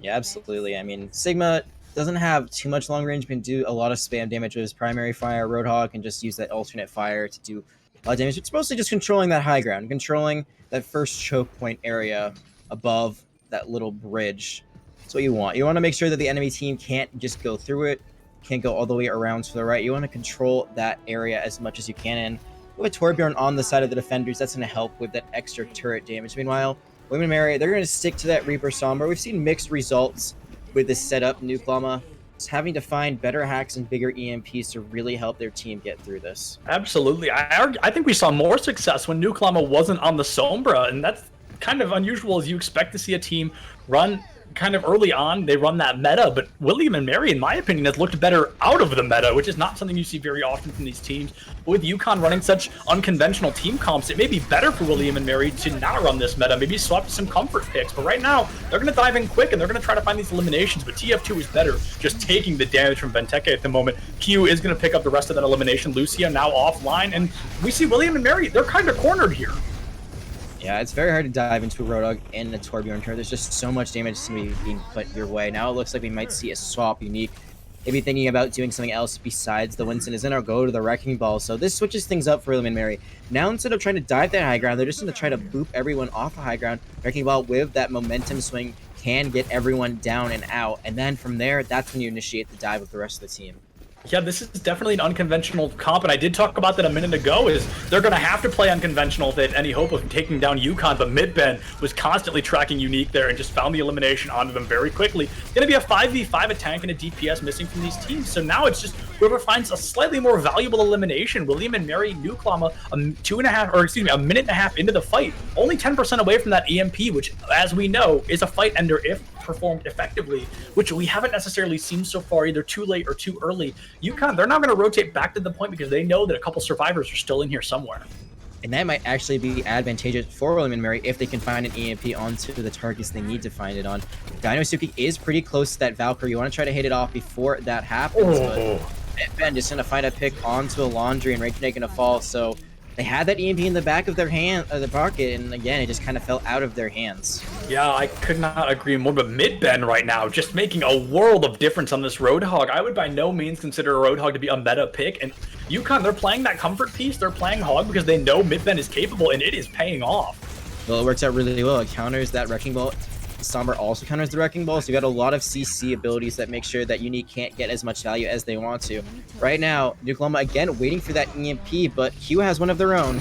S2: Yeah, absolutely. I mean, Sigma doesn't have too much long range, can do a lot of spam damage with his primary fire. Roadhog can just use that alternate fire to do a lot of damage. It's mostly just controlling that high ground, controlling that first choke point area above that little bridge. That's what you want. You want to make sure that the enemy team can't just go through it, can't go all the way around to the right. You want to control that area as much as you can. And with Torbjorn on the side of the defenders, that's going to help with that extra turret damage. Meanwhile, William and Mary, they're going to stick to that Reaper Sombra. We've seen mixed results with this setup. Nuke Llama is having to find better hacks and bigger EMPs to really help their team get through this.
S1: Absolutely. I think we saw more success when Nuke Llama wasn't on the Sombra, and that's kind of unusual, as you expect to see a team run kind of early on. They run that meta, but William and Mary, in my opinion, has looked better out of the meta, which is not something you see very often from these teams. But with UConn running such unconventional team comps, it may be better for William and Mary to not run this meta, maybe swap some comfort picks. But right now, they're going to dive in quick, and they're going to try to find these eliminations. But TF2 is better, just taking the damage from Benteke at the moment. Q is going to pick up the rest of that elimination. Lucia now offline, and we see William and Mary, they're kind of cornered here.
S2: Yeah, it's very hard to dive into a Roadhog and a Torbjorn turret. There's just so much damage to be being put your way. Now it looks like we might see a swap unique. Maybe thinking about doing something else besides the Winston is in or go to the Wrecking Ball. So this switches things up for William and Mary. Now instead of trying to dive that high ground, they're just going to try to boop everyone off the high ground. Wrecking Ball with that momentum swing can get everyone down and out. And then from there, that's when you initiate the dive with the rest of the team.
S1: Yeah, this is definitely an unconventional comp, and I did talk about that a minute ago, is they're going to have to play unconventional if they had any hope of taking down UConn, but Midben was constantly tracking Unique there and just found the elimination onto them very quickly. It's going to be a 5v5, a tank and a DPS missing from these teams, so now it's just whoever finds a slightly more valuable elimination. William and Mary, Nuke Llama, a minute and a half into the fight, only 10% away from that EMP, which, as we know, is a fight ender if performed effectively, which we haven't necessarily seen so far, either too late or too early. UConn, they're not going to rotate back to the point because they know that a couple survivors are still in here somewhere.
S2: And that might actually be advantageous for William and Mary if they can find an EMP onto the targets they need to find it on. Dinosuke is pretty close to that Valkyrie. You want to try to hit it off before that happens, but Ben just going to find a pick onto a Laundry, and Rage going to fall. So they had that EMP in the back of their hand, the pocket, and again, it just kind of fell out of their hands.
S1: Yeah, I could not agree more, but Midben right now, just making a world of difference on this Roadhog. I would by no means consider a Roadhog to be a meta pick, and UConn, they're playing that comfort piece, they're playing Hog because they know Midben is capable, and it is paying off.
S2: Well, it works out really well. It counters that Wrecking Ball. Sombra also counters the Wrecking Ball, so you got a lot of CC abilities that make sure that Unique can't get as much value as they want to. Right now, Nuke Llama again waiting for that EMP, but Q has one of their own.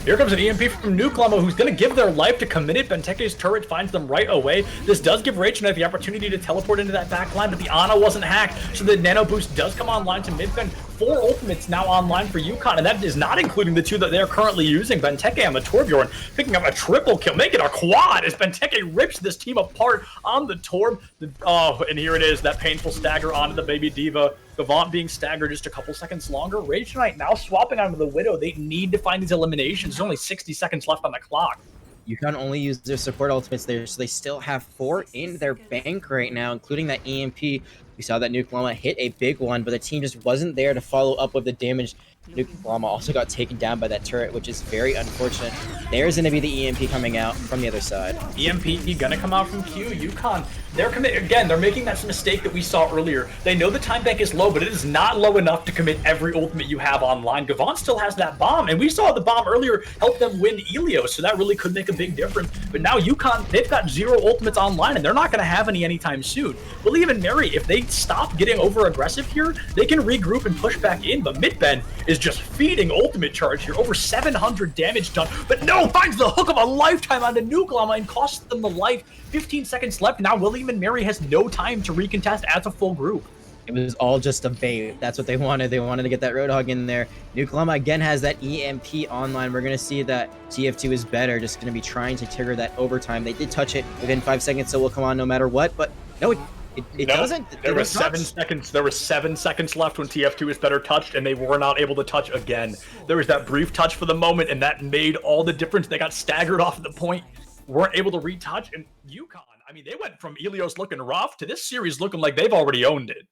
S1: Here comes an EMP from Nuke Llama, who's going to give their life to commit it. Benteke's turret finds them right away. This does give Rage Knight the opportunity to teleport into that back line, but the Ana wasn't hacked, so the Nano Boost does come online to Midben. 4 ultimates now online for UConn, and that is not including the 2 that they're currently using. Benteke on the Torbjorn, picking up a triple kill, making a quad as Benteke rips this team apart on the Torb. Oh, and here it is, that painful stagger onto the Baby Diva. Gavant being staggered just a couple seconds longer. Rage Knight now swapping onto the Widow. They need to find these eliminations. There's only 60 seconds left on the clock.
S2: UConn only use their support ultimates there, so they still have 4 in their bank right now, including that EMP. We saw that Nuke Llama hit a big one, but the team just wasn't there to follow up with the damage. Nuke Llama also got taken down by that turret, which is very unfortunate. There's going to be the EMP coming out from the other side.
S1: EMP gonna come out from Q. UConn, they're making that mistake that we saw earlier. They know the time bank is low, but it is not low enough to commit every ultimate you have online. Gavant still has that bomb, and we saw the bomb earlier help them win Ilios, so that really could make a big difference. But now UConn, they've got 0 ultimates online, and they're not going to have any anytime soon. William and Mary, if they stop getting over aggressive here, they can regroup and push back in, but Midben is is just feeding ultimate charge here. Over 700 damage done, but no, finds the hook of a lifetime onto Nuklama and costs them the life. 15 seconds left. Now William and Mary has no time to recontest as a full group.
S2: It was all just a bait. That's what they wanted. They wanted to get that Roadhog in there. Nuklama again has that EMP online. We're going to see that TF2 is better. Just going to be trying to trigger that overtime. They did touch it within 5 seconds, so we'll come on no matter what. But no, it doesn't.
S1: There was 7 seconds. There were 7 seconds left when TF2 is better touched, and they were not able to touch again. There was that brief touch for the moment, and that made all the difference. They got staggered off at the point, weren't able to retouch, and UCONN, I mean, they went from Ilios looking rough to this series looking like they've already owned it.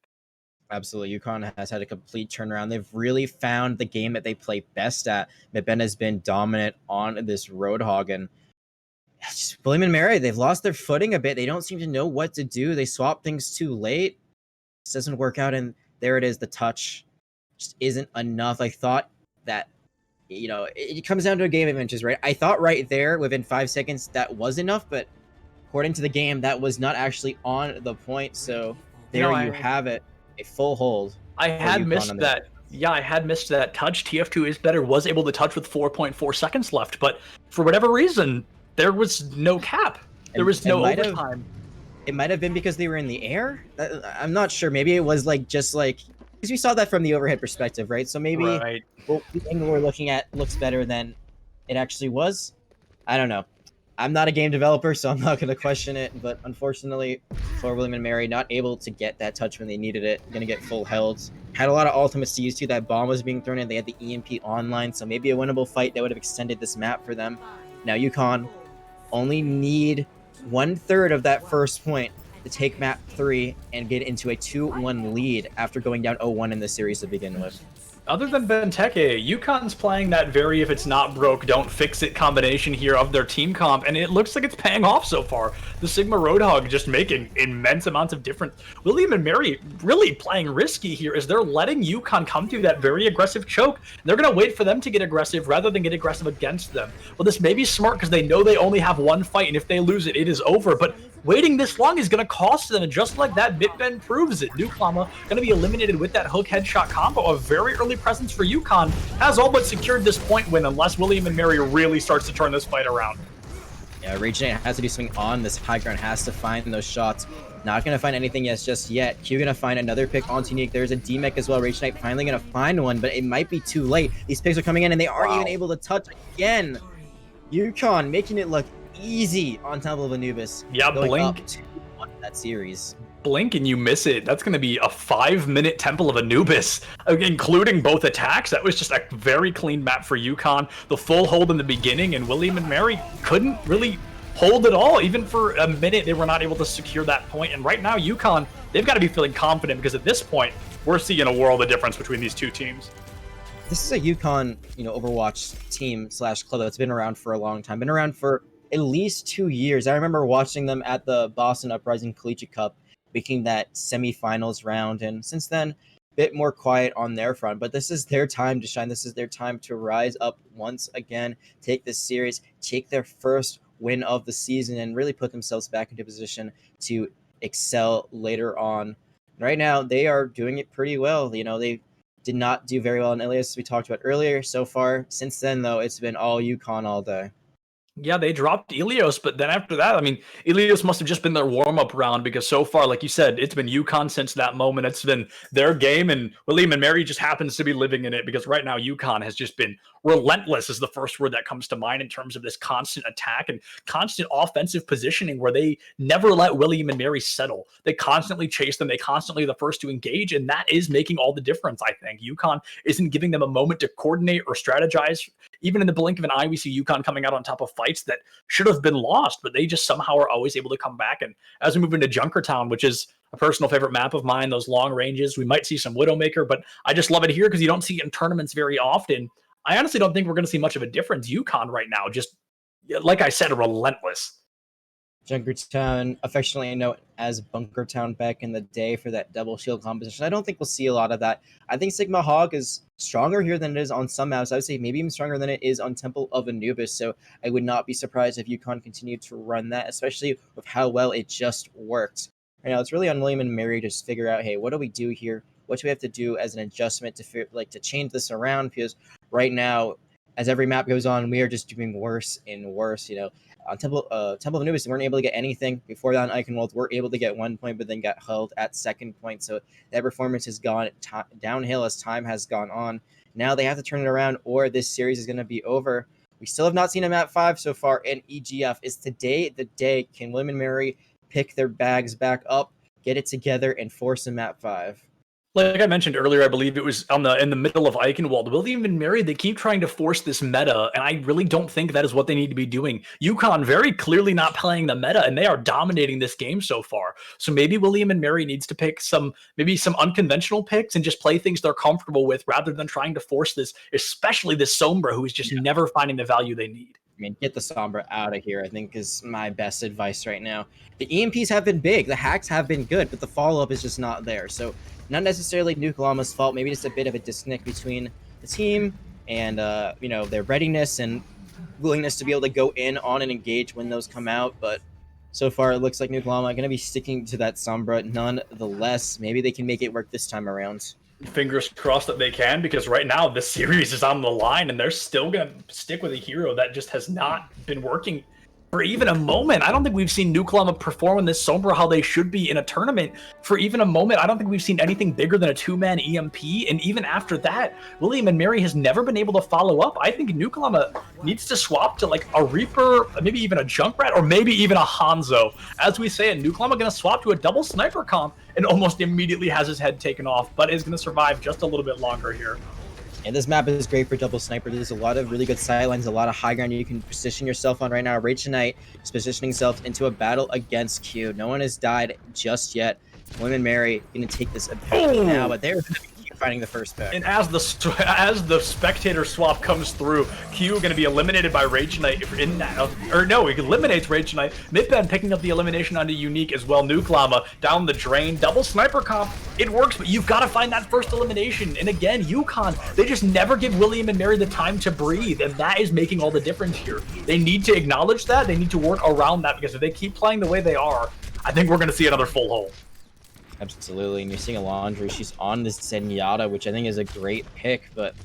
S2: Absolutely. UConn has had a complete turnaround. They've really found the game that they play best at. Meben has been dominant on this Roadhog, and William and Mary, they've lost their footing a bit. They don't seem to know what to do. They swap things too late. This doesn't work out, and there it is. The touch just isn't enough. I thought that, it comes down to a game of inches, right? I thought right there within 5 seconds that was enough, but according to the game, that was not actually on the point. So there you have it. A full hold.
S1: I had missed that. Yeah, I had missed that touch. TF2 is better, was able to touch with 4.4 seconds left, but for whatever reason, there was no cap. There was no overtime.
S2: It might have been because they were in the air. I'm not sure. Maybe it was because we saw that from the overhead perspective, right? So maybe the angle we're looking at looks better than it actually was. I don't know. I'm not a game developer, so I'm not going to question it. But unfortunately, for William and Mary, not able to get that touch when they needed it. Going to get full held. Had a lot of ultimates to use too. That bomb was being thrown in. They had the EMP online, so maybe a winnable fight that would have extended this map for them. Now UConn only need 1/3 of that first point to take map 3 and get into a 2-1 lead after going down 0-1 in the series to begin with.
S1: Other than Benteke, UConn's playing that very if it's not broke, don't fix it combination here of their team comp, and it looks like it's paying off so far. The Sigma Roadhog just making immense amounts of difference. William and Mary really playing risky here as they're letting UConn come through that very aggressive choke. They're going to wait for them to get aggressive rather than get aggressive against them. Well, this may be smart because they know they only have one fight, and if they lose it, it is over. But waiting this long is going to cost them, and just like that, Bitben proves it. Nuklama going to be eliminated with that hook headshot combo. A very early presence for UConn has all but secured this point win unless William and Mary really starts to turn this fight around.
S2: Yeah, Rage Knight has to do something on this high ground, has to find those shots. Not going to find anything just yet. Q going to find another pick onto Unique. There's a D-Mech as well. Rage Knight finally going to find one, but it might be too late. These picks are coming in, and they aren't even able to touch again. UConn making it look easy on Temple of Anubis.
S1: Yeah, blink.
S2: That series.
S1: Blink and you miss it. That's going to be a 5-minute Temple of Anubis, including both attacks. That was just a very clean map for UConn. The full hold in the beginning, and William and Mary couldn't really hold it all. Even for a minute, they were not able to secure that point. And right now, UConn, they've got to be feeling confident because at this point, we're seeing a world of difference between these two teams.
S2: This is a UConn, Overwatch team / club that's been around for a long time. Been around for at least 2 years. I remember watching them at the Boston Uprising Collegiate Cup, making that semifinals round, and since then, a bit more quiet on their front. But this is their time to shine. This is their time to rise up once again, take this series, take their first win of the season, and really put themselves back into position to excel later on. Right now, they are doing it pretty well. They did not do very well in Ilios, as we talked about earlier. So far, since then, though, it's been all UConn all day.
S1: Yeah, they dropped Ilios, but then after that, I mean, Ilios must have just been their warm-up round because so far, like you said, it's been UConn since that moment. It's been their game, and William and Mary just happens to be living in it because right now UConn has just been relentless is the first word that comes to mind in terms of this constant attack and constant offensive positioning where they never let William and Mary settle. They constantly chase them. They constantly are the first to engage, and that is making all the difference, I think. UConn isn't giving them a moment to coordinate or strategize. Even in the blink of an eye, we see UConn coming out on top of fights that should have been lost, but they just somehow are always able to come back. And as we move into Junkertown, which is a personal favorite map of mine, those long ranges, we might see some Widowmaker, but I just love it here because you don't see it in tournaments very often. I honestly don't think we're going to see much of a difference. UConn right now, just like I said, relentless.
S2: Junkertown, affectionately known as Bunkertown back in the day for that double shield composition. I don't think we'll see a lot of that. I think Sigma Hog is stronger here than it is on some maps. I would say maybe even stronger than it is on Temple of Anubis. So I would not be surprised if UConn continued to run that, especially with how well it just worked. Right now, it's really on William and Mary to just figure out, hey, what do we do here? what do we have to do as an adjustment to change this around? Because right now, as every map goes on, we are just doing worse and worse. On Temple of Anubis, we weren't able to get anything. Before that, on Eichenwald, we're able to get 1 point, but then got held at 2nd point. So that performance has gone downhill as time has gone on. Now they have to turn it around, or this series is going to be over. We still have not seen a map 5 so far in EGF. Is today the day? Can William and Mary pick their bags back up, get it together, and force a map 5?
S1: Like I mentioned earlier, I believe it was in the middle of Eichenwald. William and Mary, they keep trying to force this meta, and I really don't think that is what they need to be doing. UCONN very clearly not playing the meta, and they are dominating this game so far. So maybe William and Mary needs to pick some unconventional picks and just play things they're comfortable with rather than trying to force this, especially this Sombra, who is just never finding the value they need.
S2: I mean, get the Sombra out of here, I think, is my best advice right now. The EMPs have been big. The hacks have been good, but the follow-up is just not there. So not necessarily Nuke Llama's fault. Maybe just a bit of a disconnect between the team and, their readiness and willingness to be able to go in on and engage when those come out. But so far, it looks like Nuke Llama going to be sticking to that Sombra nonetheless. Maybe they can make it work this time around.
S1: Fingers crossed that they can, because right now this series is on the line and they're still going to stick with a hero that just has not been working for even a moment. I don't think we've seen Nuke Llama perform in this Sombra how they should be in a tournament for even a moment. I don't think we've seen anything bigger than a 2-man EMP, and even after that, William and Mary has never been able to follow up. I think Nuke Llama needs to swap to like a Reaper, maybe even a Junkrat, or maybe even a Hanzo. As we say, Nuke Llama going to swap to a double sniper comp and almost immediately has his head taken off, but is going to survive just a little bit longer here.
S2: And this map is great for double sniper. There's a lot of really good sidelines, a lot of high ground you can position yourself on right now. Rage Knight is positioning himself into a battle against Q. No one has died just yet. William and Mary going to take this now, but they're going to keep fighting the first pick.
S1: And as the spectator swap comes through, Q going to be eliminated by Rage Knight in that, or no, he eliminates Rage Knight. Midben picking up the elimination onto Unique as well. Nuke Llama down the drain, double sniper comp. It works, but you've got to find that first elimination. And again, UCONN, they just never give William and Mary the time to breathe, and that is making all the difference here. They need to acknowledge that. They need to work around that, because if they keep playing the way they are, I think we're going to see another full hole.
S2: Absolutely, and you're seeing a Laundry. She's on this Zenyatta, which I think is a great pick, but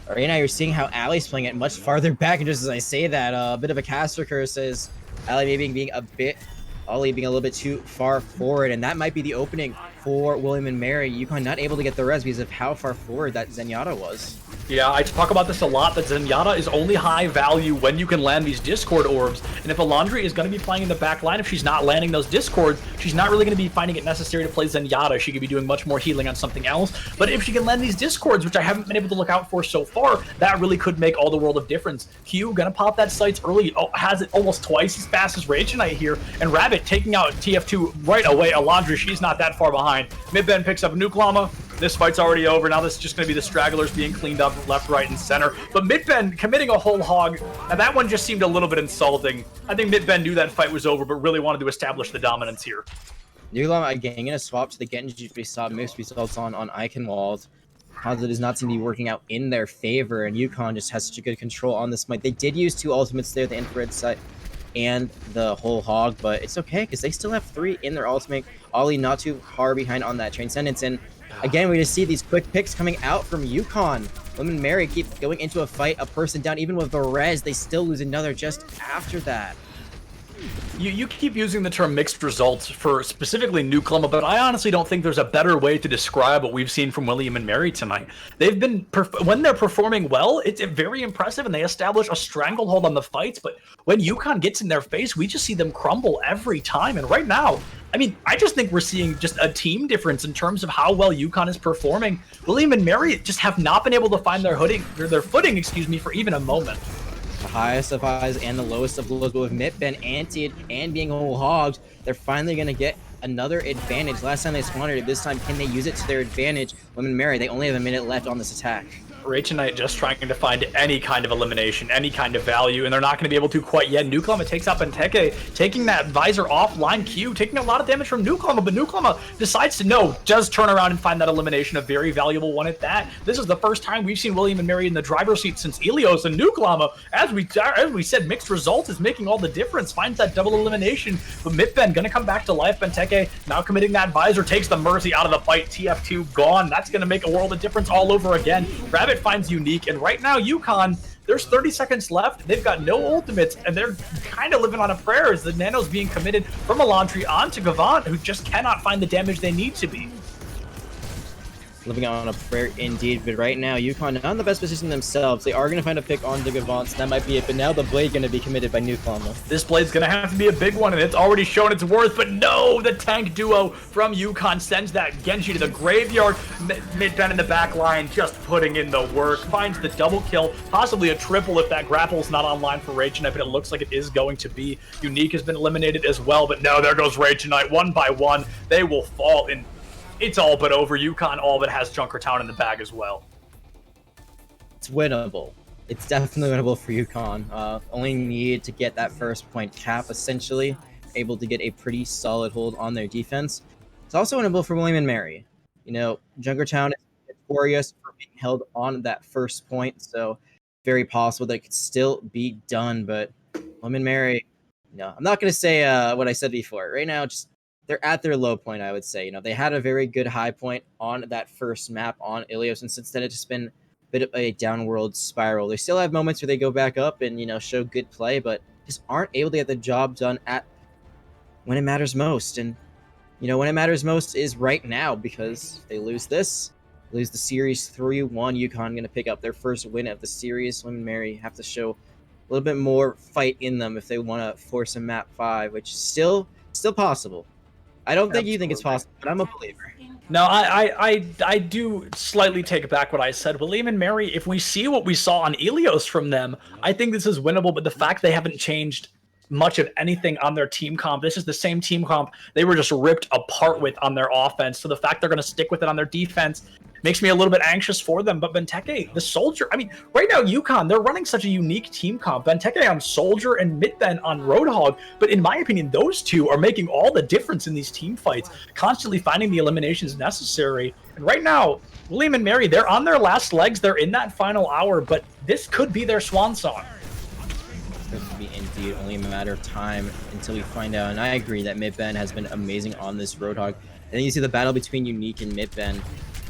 S2: right now you're seeing how Allie's playing it much farther back, and just as I say that, a bit of a caster curse says Allie maybe being Ollie being a little bit too far forward, and that might be the opening for William and Mary. UConn not able to get the res because of how far forward that Zenyatta was.
S1: Yeah, I talk about this a lot, that Zenyatta is only high value when you can land these Discord orbs, and if Alondri is going to be playing in the back line, if she's not landing those Discords, she's not really going to be finding it necessary to play Zenyatta. She could be doing much more healing on something else, but if she can land these Discords, which I haven't been able to look out for so far, that really could make all the world of difference. Q going to pop that sights early, has it almost twice as fast as Rage Knight here, and Rabbit taking out TF2 right away. Alondri, she's not that far behind. Midben picks up Nuke Llama. This fight's already over. Now this is just going to be the stragglers being cleaned up left, right, and center. But Midben committing a whole hog, and that one just seemed a little bit insulting. I think Midben knew that fight was over, but really wanted to establish the dominance here.
S2: Nuke Llama again going to swap to the Genji we saw mixed results on Eichenwald. Positive does not seem to be working out in their favor, and UConn just has such a good control on this fight. They did use 2 ultimates there, the infrared sight and the whole hog, but it's okay because they still have 3 in their ultimate. Ollie not too far behind on that Transcendence, and again, we just see these quick picks coming out from UConn. William and Mary keep going into a fight, a person down, even with the res, they still lose another just after that.
S1: You keep using the term mixed results for specifically Nuke Llama, but I honestly don't think there's a better way to describe what we've seen from William and Mary tonight. They've been, when they're performing well, it's very impressive, and they establish a stranglehold on the fights, but when UConn gets in their face, we just see them crumble every time, and right now, I mean, I just think we're seeing just a team difference in terms of how well UConn is performing. William and Mary just have not been able to find their footing, for even a moment.
S2: The highest of highs and the lowest of lows, but with Mitt been antied and being whole hogs, they're finally going to get another advantage. Last time they squandered it, this time can they use it to their advantage? Women Mary, they only have a minute left on this attack.
S1: Rach and Knight just trying to find any kind of elimination, any kind of value, and they're not going to be able to quite yet. Nuklama takes out Benteke, taking that visor offline Q, taking a lot of damage from Nuklama, but Nuklama decides to does turn around and find that elimination, a very valuable one at that. This is the first time we've seen William and Mary in the driver's seat since Ilios, and Nuklama, as we said, mixed results is making all the difference, finds that double elimination, but Mitben gonna come back to life. Benteke now committing that visor, takes the Mercy out of the fight, TF2 gone. That's gonna make a world of difference all over again. Rabbit finds Unique, and right now UCONN, there's 30 seconds left. They've got no ultimates, and they're kind of living on a prayer as the Nano's being committed from Elantri onto Gavant, who just cannot find the damage they need to be.
S2: Living on a prayer indeed, but right now UCONN not in the best position themselves. They are going to find a pick on the Gavant, so that might be it, but now the Blade going to be committed by Nuklama.
S1: This Blade's going to have to be a big one, and it's already shown its worth, but no, the tank duo from UCONN sends that Genji to the graveyard. Mitben in the back line just putting in the work, finds the double kill, possibly a triple if that grapple's not online for Rage Knight, but it looks like it is going to be. Unique has been eliminated as well, but no, there goes Rage Knight. One by one, they will fall in. It's all but over. UCONN all but has Junkertown in the bag as well.
S2: It's winnable. It's definitely winnable for UCONN. Only need to get that first point cap, essentially. Able to get a pretty solid hold on their defense. It's also winnable for William and Mary. You know, Junkertown is notorious for being held on that first point, so very possible that it could still be done, but William and Mary, no. I'm not going to say what I said before. Right now, just they're at their low point, I would say. You know, they had a very good high point on that first map on Ilios, and since then it's just been a bit of a downward spiral. They still have moments where they go back up and, you know, show good play, but just aren't able to get the job done at when it matters most. And, you know, when it matters most is right now, because if they lose this, lose the series 3-1, UCONN going to pick up their first win of the series. William and Mary have to show a little bit more fight in them if they want to force a map 5, which is still possible. I don't think you think it's possible, but I'm a believer.
S1: No, I do slightly take back what I said. William and Mary, if we see what we saw on Ilios from them, I think this is winnable, but the fact they haven't changed much of anything on their team comp, this is the same team comp they were just ripped apart with on their offense, so the fact they're going to stick with it on their defense makes me a little bit anxious for them. But Benteke, the Soldier, I mean, right now UCONN, they're running such a unique team comp. Benteke on Soldier and Mitben on Roadhog, but in my opinion, those two are making all the difference in these team fights, constantly finding the eliminations necessary. And right now, William and Mary, they're on their last legs, they're in that final hour, but this could be their swan song.
S2: It could be indeed only a matter of time until we find out. And I agree that Mitben has been amazing on this Roadhog. And then you see the battle between Unique and Mitben.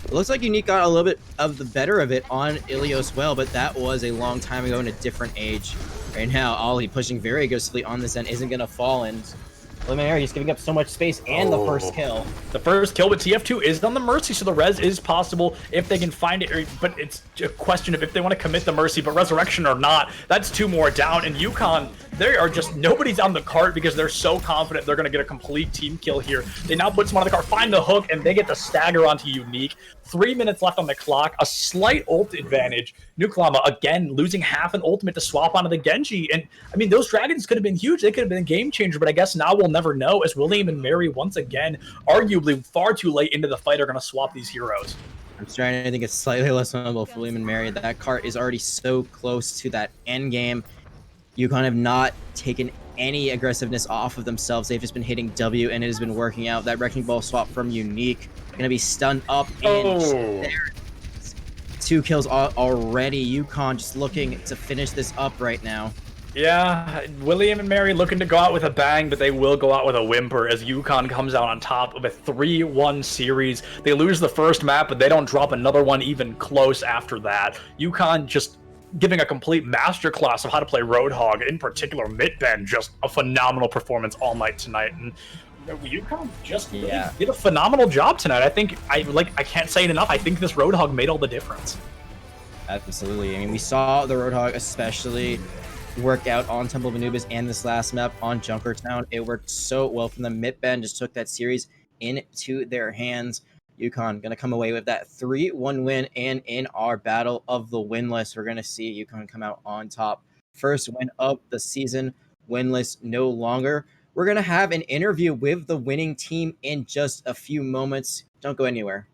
S2: It looks like Unique got a little bit of the better of it on Ilios well, but that was a long time ago in a different age. Right now, Ollie pushing very aggressively on this end isn't going to fall, and William he's giving up so much space and the first kill.
S1: The first kill with TF2 is on the Mercy, so the res is possible if they can find it, but it's a question of if they want to commit the Mercy, but Resurrection or not, that's 2 more down, and UCONN, they are just, nobody's on the cart because they're so confident they're going to get a complete team kill here. They now put someone on the cart, find the hook, and they get the stagger onto Unique. 3 minutes left on the clock, a slight ult advantage. Nuklama, again, losing half an ultimate to swap onto the Genji, and I mean, those dragons could have been huge, they could have been a game changer, but I guess now we'll never know, as William and Mary, once again, arguably far too late into the fight, are going to swap these heroes.
S2: I'm starting to think it's slightly less winnable for William and Mary. That cart is already so close to that end game. UCONN have not taken any aggressiveness off of themselves. They've just been hitting W, and it has been working out. That Wrecking Ball swap from Unique, going to be stunned up in there. 2 kills already. UCONN just looking to finish this up right now.
S1: Yeah, William and Mary looking to go out with a bang, but they will go out with a whimper as UCONN comes out on top of a 3-1 series. They lose the first map, but they don't drop another one even close after that. UCONN just giving a complete masterclass of how to play Roadhog, in particular Mitben, just a phenomenal performance all night tonight. And UCONN just did a phenomenal job tonight. I think, I can't say it enough, I think this Roadhog made all the difference.
S2: Absolutely. I mean, we saw the Roadhog especially work out on Temple of Anubis and this last map on Junkertown. It worked so well from them. Mitben just took that series into their hands. UCONN going to come away with that 3-1 win, and in our battle of the winless, we're going to see UCONN come out on top. First win of the season, winless no longer. We're going to have an interview with the winning team in just a few moments. Don't go anywhere.